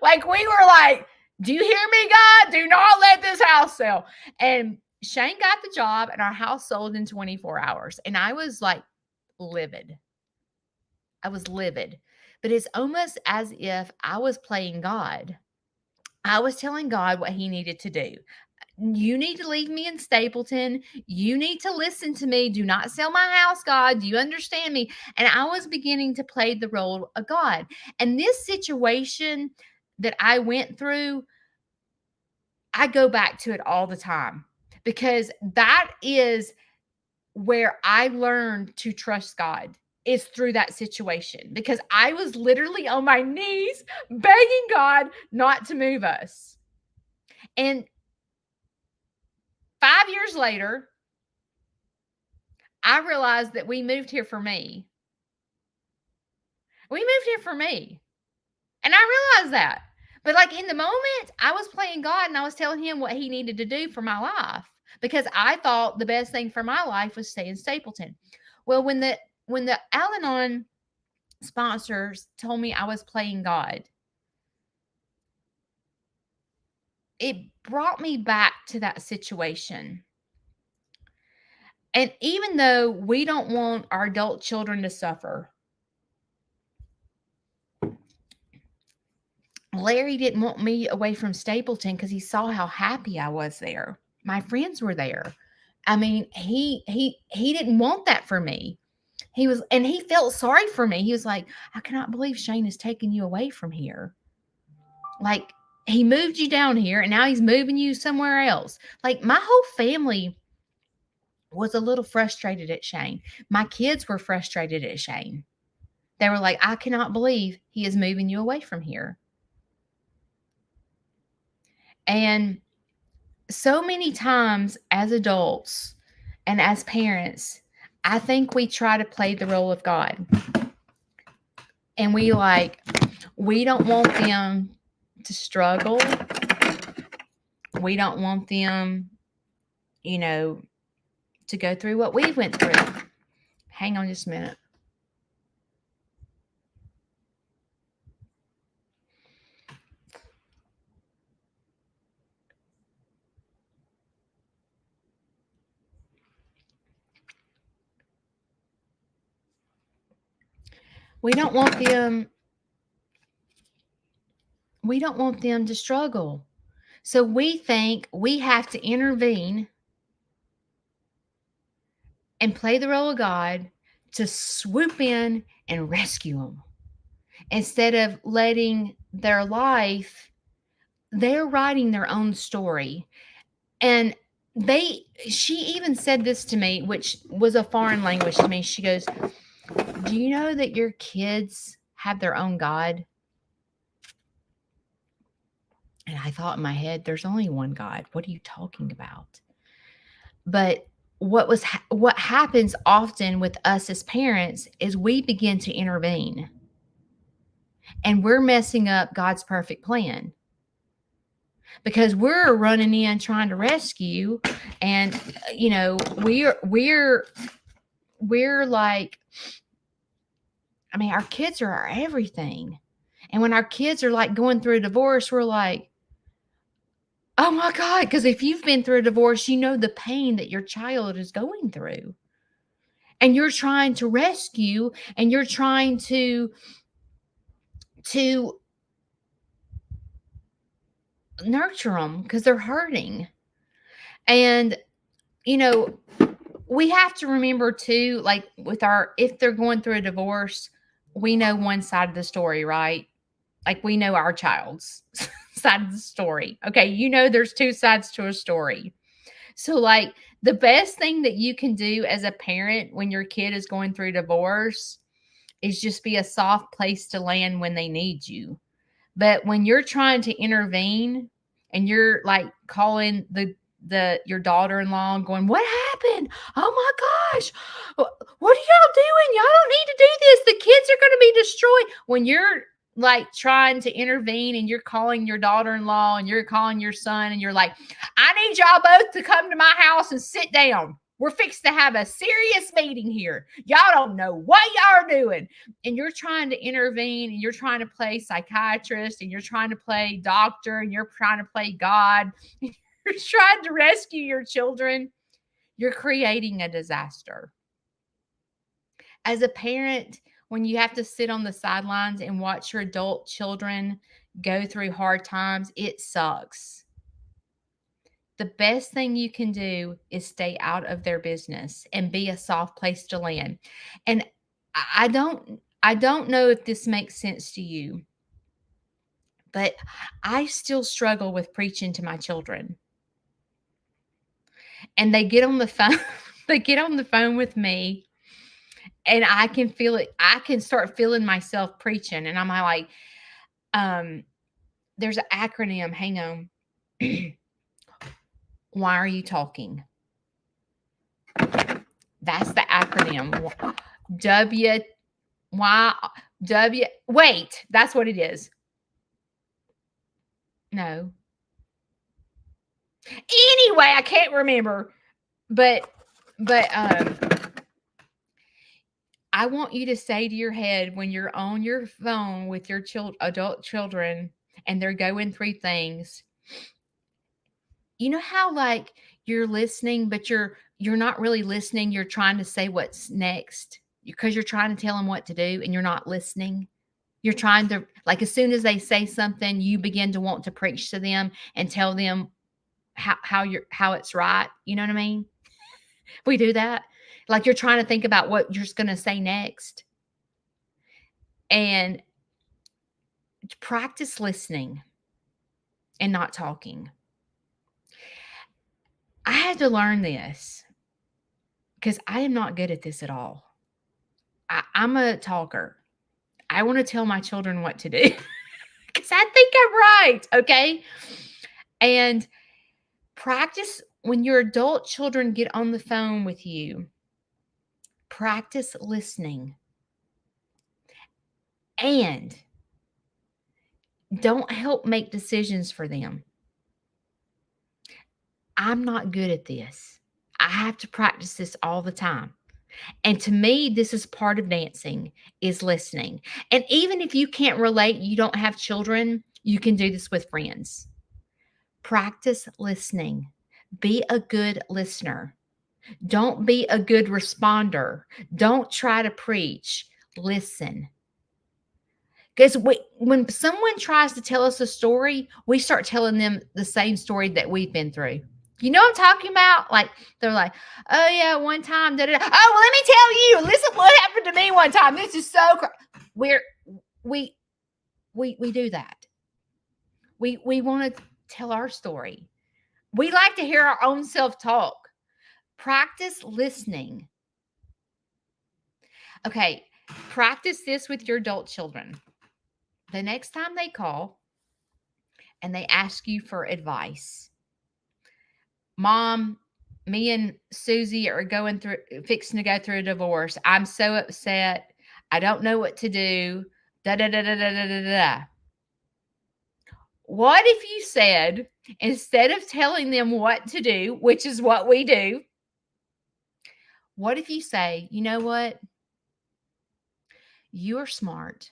like we were like, "Do you hear me, God? Do not let this house sell." And Shane got the job and our house sold in 24 hours. And I was like livid. I was livid. But it's almost as if I was playing God. I was telling God what he needed to do. You need to leave me in Stapleton. You need to listen to me. Do not sell my house, God. Do you understand me? And I was beginning to play the role of God. And this situation that I went through, I go back to it all the time because that is where I learned to trust God is through that situation because I was literally on my knees begging God not to move us. And 5 years later, I realized that we moved here for me. We moved here for me. And I realized that. But like in the moment, I was playing God and I was telling him what he needed to do for my life because I thought the best thing for my life was stay in Stapleton. Well, when the Alanon sponsors told me I was playing God, it brought me back to that situation. And even though we don't want our adult children to suffer, Larry didn't want me away from Stapleton because he saw how happy I was there. My friends were there. I mean, he didn't want that for me. He felt sorry for me. He was like, I cannot believe Shane is taking you away from here. Like, he moved you down here and now he's moving you somewhere else. Like, my whole family was a little frustrated at Shane. My kids were frustrated at Shane. They were like, I cannot believe he is moving you away from here. And so many times as adults and as parents, I think we try to play the role of God. And we don't want them to struggle. We don't want them, to go through what we went through. Hang on just a minute. We don't want them to struggle. So we think we have to intervene and play the role of God to swoop in and rescue them. Instead of letting their life, they're writing their own story. And she even said this to me, which was a foreign language to me. She goes, do you know that your kids have their own God? And I thought in my head, there's only one God. What are you talking about? But what happens often with us as parents is we begin to intervene. And we're messing up God's perfect plan. Because we're running in trying to rescue, and we're like, I mean, our kids are our everything. And when our kids are like going through a divorce, we're like, oh my God, because if you've been through a divorce, you know the pain that your child is going through. And you're trying to rescue, and you're trying to nurture them because they're hurting. And, we have to remember too, like if they're going through a divorce, we know one side of the story, right? Like we know our child's side of the story. Okay. There's two sides to a story. So like the best thing that you can do as a parent when your kid is going through divorce is just be a soft place to land when they need you. But when you're trying to intervene and you're like calling your daughter-in-law and going, what happened? Oh my gosh. What are y'all doing? Y'all don't need to do this. The kids are going to be destroyed. When you're like trying to intervene and you're calling your daughter-in-law and you're calling your son and you're like, I need y'all both to come to my house and sit down. We're fixed to have a serious meeting here. Y'all don't know what y'all are doing. And you're trying to intervene and you're trying to play psychiatrist and you're trying to play doctor and you're trying to play God. You're trying to rescue your children. You're creating a disaster. As a parent, when you have to sit on the sidelines and watch your adult children go through hard times, it sucks. The best thing you can do is stay out of their business and be a soft place to land. And I don't know if this makes sense to you, but I still struggle with preaching to my children. And they get on the phone, they get on the phone with me, and I can feel it. I can start feeling myself preaching. And I'm like, there's an acronym. Hang on. Why are you talking? That's the acronym. Wait, that's what it is. No. Anyway, I can't remember. But I want you to say to your head when you're on your phone with your adult children and they're going through things, you know how like you're listening, but you're not really listening. You're trying to say what's next because you're trying to tell them what to do and you're not listening. You're trying to like as soon as they say something, you begin to want to preach to them and tell them how it's right. You know what I mean? We do that. Like you're trying to think about what you're going to say next. And practice listening and not talking. I had to learn this because I am not good at this at all. I'm a talker. I want to tell my children what to do because I think I'm right. Okay. And practice when your adult children get on the phone with you, practice listening. And don't help make decisions for them. I'm not good at this. I have to practice this all the time. And to me, this is part of dancing is listening. And even if you can't relate, you don't have children, you can do this with friends. Practice listening. Be a good listener. Don't be a good responder. Don't try to preach. Listen. Because when someone tries to tell us a story, we start telling them the same story that we've been through. You know what I'm talking about? Like, they're like, oh, yeah, one time. Da, da, da. Oh, well, let me tell you. Listen what happened to me one time. This is so we do that. We want to tell our story. We like to hear our own self-talk. Practice listening. Okay, practice this with your adult children. The next time they call and they ask you for advice, Mom, me and Susie are fixing to go through a divorce. I'm so upset. I don't know what to do. Da da da da da da da da. What if you said, instead of telling them what to do, which is what we do, what if you say, you know what? You're smart.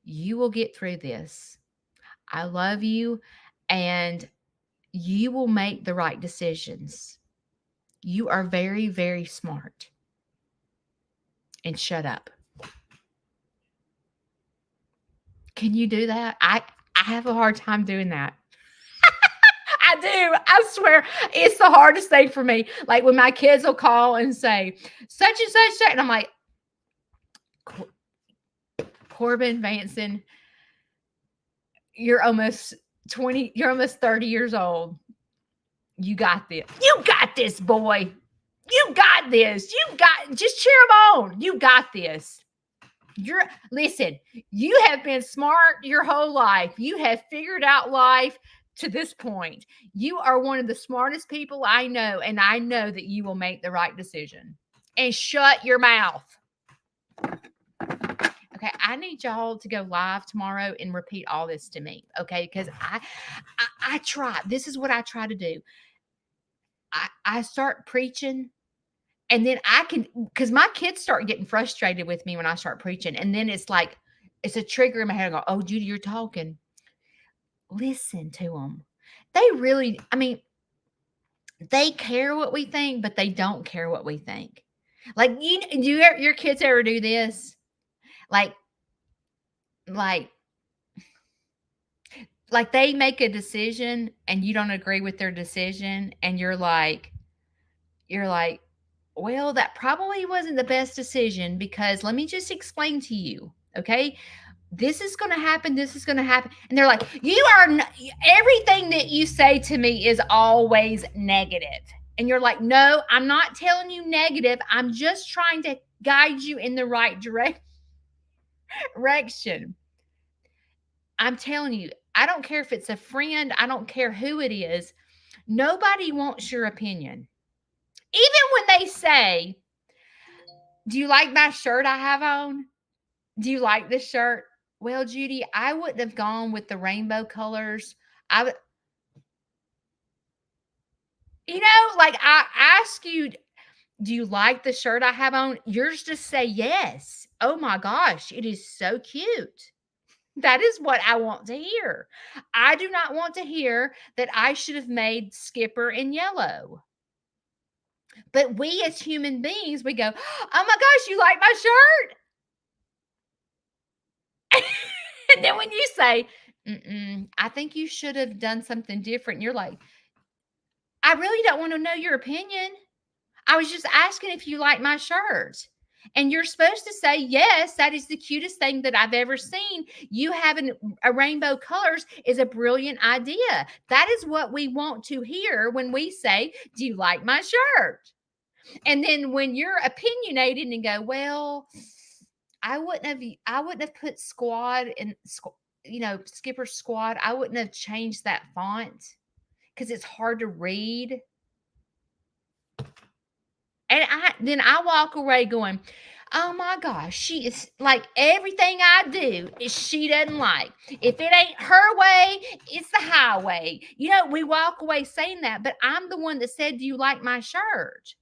You will get through this. I love you, and you will make the right decisions. You are very, very smart. And shut up. Can you do that? I have a hard time doing that. I do. I swear it's the hardest thing for me. Like when my kids will call and say such and such, and I'm like, Corbin Vanson, you're almost 20, you're almost 30 years old. You got this. You got this, boy. You got this. Just cheer them on. You got this. Listen, you have been smart your whole life. You have figured out life to this point. You are one of the smartest people I know, and I know that you will make the right decision. And shut your mouth. Okay, I need y'all to go live tomorrow and repeat all this to me, okay? Because I try. This is what I try to do. I start preaching, and then because my kids start getting frustrated with me when I start preaching, and then it's like, it's a trigger in my head. I go, oh, Judy, you're talking. Listen to them. They really, I mean, they care what we think, but they don't care what we think. Like, do your kids ever do this? Like they make a decision and you don't agree with their decision, and you're like, well, that probably wasn't the best decision because let me just explain to you, okay? This is going to happen. This is going to happen. And they're like, everything that you say to me is always negative. And you're like, no, I'm not telling you negative. I'm just trying to guide you in the right direction. I'm telling you, I don't care if it's a friend. I don't care who it is. Nobody wants your opinion. Even when they say, do you like my shirt I have on? Do you like this shirt? Well, Judy, I wouldn't have gone with the rainbow colors. I would, like I ask you, do you like the shirt I have on? Yours just say yes. Oh my gosh, it is so cute. That is what I want to hear. I do not want to hear that I should have made Skipper in yellow. But we as human beings, we go, oh my gosh, you like my shirt? And then when you say, I think you should have done something different, you're like, I really don't want to know your opinion. I was just asking if you like my shirt. And you're supposed to say, yes, that is the cutest thing that I've ever seen. You having a rainbow colors is a brilliant idea. That is what we want to hear when we say, do you like my shirt? And then when you're opinionated and go, well, I wouldn't have put squad in, Skipper squad. I wouldn't have changed that font because it's hard to read. And then I walk away going, oh my gosh, she is like everything I do is she doesn't like. If it ain't her way, it's the highway. We walk away saying that, but I'm the one that said, do you like my shirt?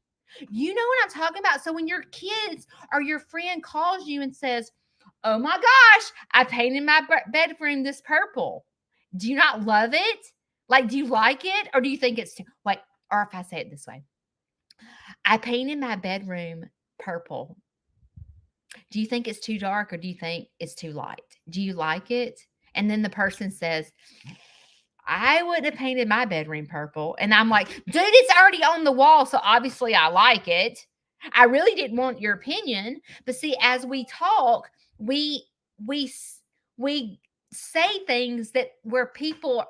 You know what I'm talking about? So when your kids or your friend calls you and says, oh my gosh, I painted my bedroom this purple. Do you not love it? Like, do you like it? Or do you think it's too, like, or if I say it this way, I painted my bedroom purple. Do you think it's too dark or do you think it's too light? Do you like it? And then the person says, I wouldn't have painted my bedroom purple. And I'm like, dude, it's already on the wall. So obviously I like it. I really didn't want your opinion. But see, as we talk, we we say things that where people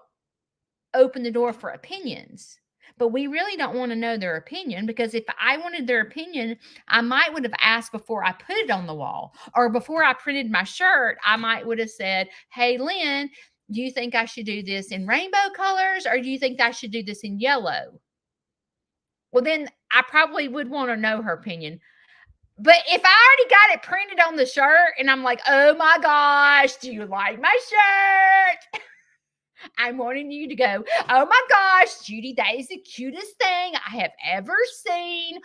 open the door for opinions. But we really don't want to know their opinion because if I wanted their opinion, I might would have asked before I put it on the wall or before I printed my shirt. I might would have said, hey, Lynn, do you think I should do this in rainbow colors or do you think I should do this in yellow? Well, then I probably would want to know her opinion. But if I already got it printed on the shirt and I'm like, oh my gosh, do you like my shirt? I'm wanting you to go, oh my gosh, Judy, that is the cutest thing I have ever seen.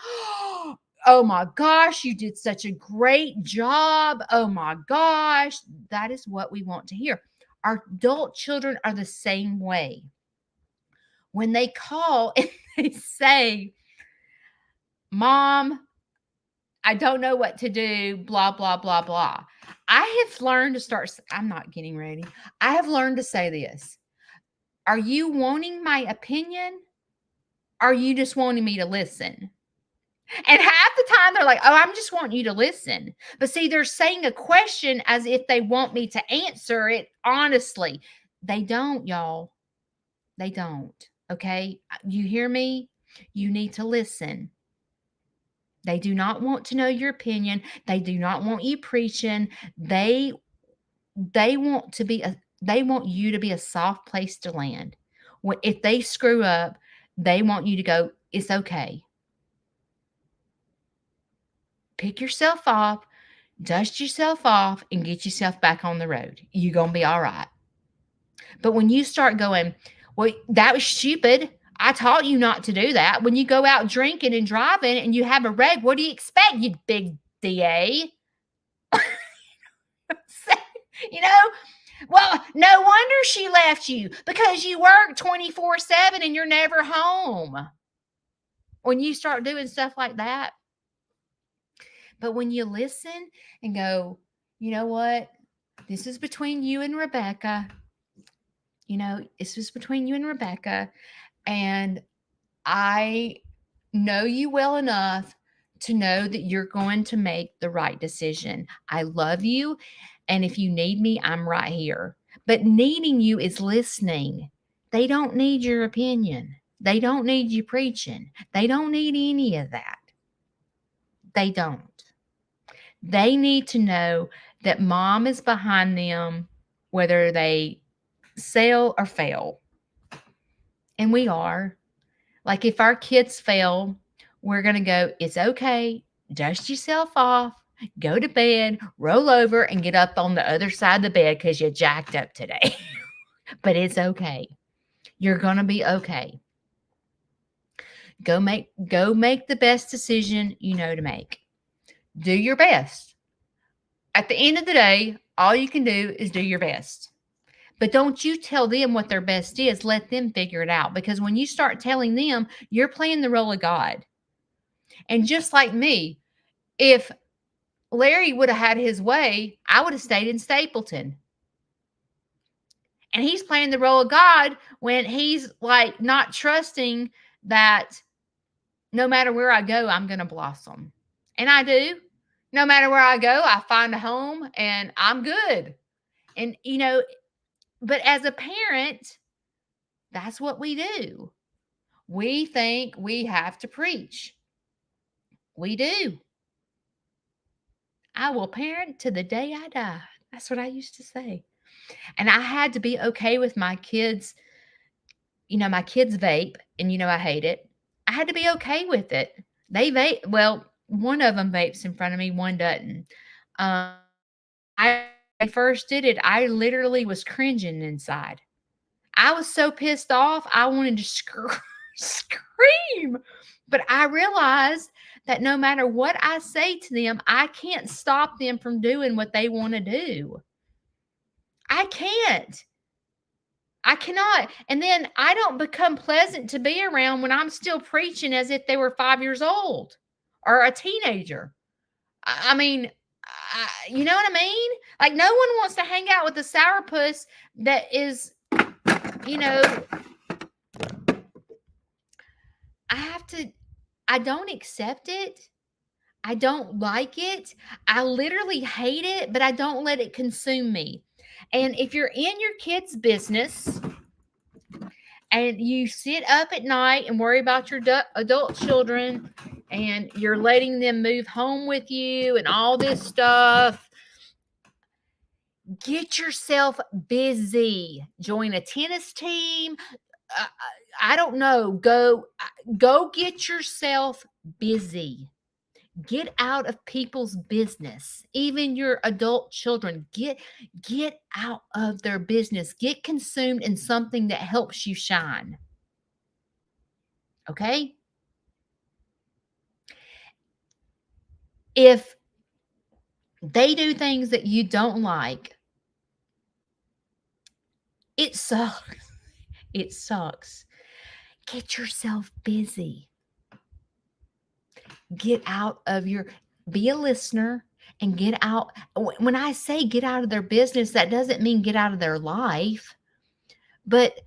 Oh my gosh, you did such a great job. Oh my gosh, that is what we want to hear. Our adult children are the same way. When they call and they say, Mom, I don't know what to do, blah, blah, blah, blah. I have learned to I'm not getting ready. I have learned to say this. Are you wanting my opinion? Or are you just wanting me to listen? And half the time they're like, oh, I'm just wanting you to listen. But see, they're saying a question as if they want me to answer it honestly. They don't, y'all. They don't. Okay. You hear me? You need to listen. They do not want to know your opinion. They do not want you preaching. They want you to be a soft place to land. If they screw up, they want you to go, it's okay. Pick yourself up, dust yourself off, and get yourself back on the road. You're going to be all right. But when you start going, well, that was stupid. I taught you not to do that. When you go out drinking and driving and you have a wreck, what do you expect, you big DA? you know, well, no wonder she left you because you work 24/7 and you're never home. When you start doing stuff like that. But when you listen and go, you know what? This is between you and Rebecca. This is between you and Rebecca. And I know you well enough to know that you're going to make the right decision. I love you. And if you need me, I'm right here. But needing you is listening. They don't need your opinion. They don't need you preaching. They don't need any of that. They don't. They need to know that mom is behind them, whether they sail or fail. And we are. Like if our kids fail, we're going to go, it's okay. Dust yourself off. Go to bed, roll over, and get up on the other side of the bed because you jacked up today. But it's okay. You're going to be okay. Go make the best decision you know to make. Do your best. At the end of the day, all you can do is do your best. But don't you tell them what their best is. Let them figure it out. Because when you start telling them, you're playing the role of God. And just like me, if Larry would have had his way, I would have stayed in Stapleton. And he's playing the role of God when he's like not trusting that no matter where I go, I'm going to blossom. And I do. No matter where I go, I find a home and I'm good. And, but as a parent, that's what we do. We think we have to preach. We do. I will parent to the day I die. That's what I used to say. And I had to be okay with my kids, my kids vape, and I hate it. I had to be okay with it. They vape. Well, one of them vapes in front of me, one doesn't. I first did it, I literally was cringing inside. I was so pissed off, I wanted to scream. But I realized that no matter what I say to them, I can't stop them from doing what they want to do. I can't. I cannot. And then I don't become pleasant to be around when I'm still preaching as if they were 5 years old or a teenager. I mean, you know what I mean? Like, no one wants to hang out with a sourpuss that is, I don't accept it. I don't like it. I literally hate it, but I don't let it consume me. And if you're in your kids' business and you sit up at night and worry about your adult children and you're letting them move home with you and all this stuff, get yourself busy. Join a tennis team. I don't know. Go get yourself busy. Get out of people's business. Even your adult children, get out of their business. Get consumed in something that helps you shine. Okay? If they do things that you don't like, it sucks. It sucks. Get yourself busy. Get out of be a listener and get out. When I say get out of their business, that doesn't mean get out of their life, but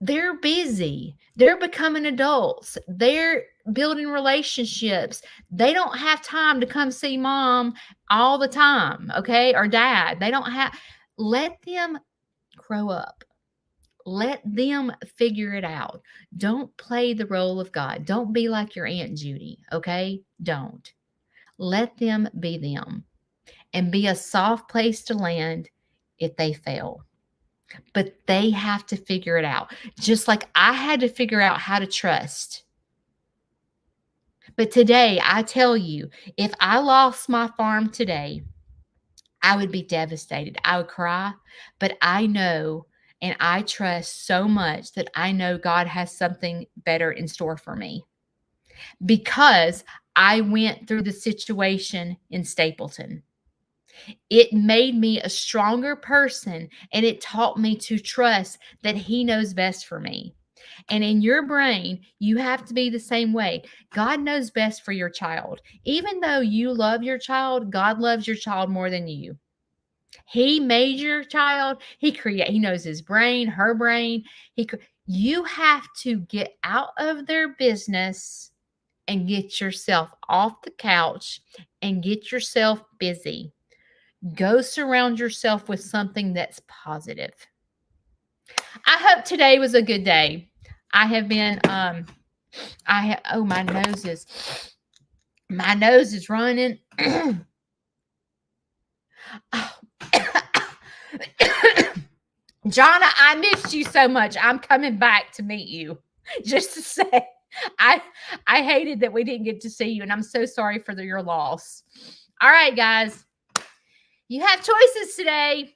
they're busy. They're becoming adults. They're building relationships. They don't have time to come see mom all the time, okay? Or dad. Let them grow up. Let them figure it out. Don't play the role of God. Don't be like your Aunt Judy, okay? Don't. Let them be them and be a soft place to land if they fail. But they have to figure it out. Just like I had to figure out how to trust. But today, I tell you, if I lost my farm today, I would be devastated. I would cry, but I know and I trust so much that I know God has something better in store for me because I went through the situation in Stapleton. It made me a stronger person and it taught me to trust that He knows best for me. And in your brain, you have to be the same way. God knows best for your child. Even though you love your child, God loves your child more than you. He made your child. He knows his brain, her brain. You have to get out of their business and get yourself off the couch and get yourself busy. Go surround yourself with something that's positive. I hope today was a good day. I have been, my nose is running. Jonna, I missed you so much. I'm coming back to meet you. Just to say, I hated that we didn't get to see you, and I'm so sorry for your loss. All right, guys. You have choices today.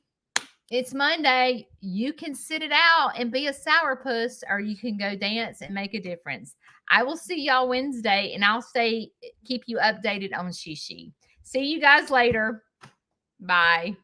It's Monday. You can sit it out and be a sourpuss, or you can go dance and make a difference. I will see y'all Wednesday, and I'll keep you updated on Shishi. See you guys later. Bye.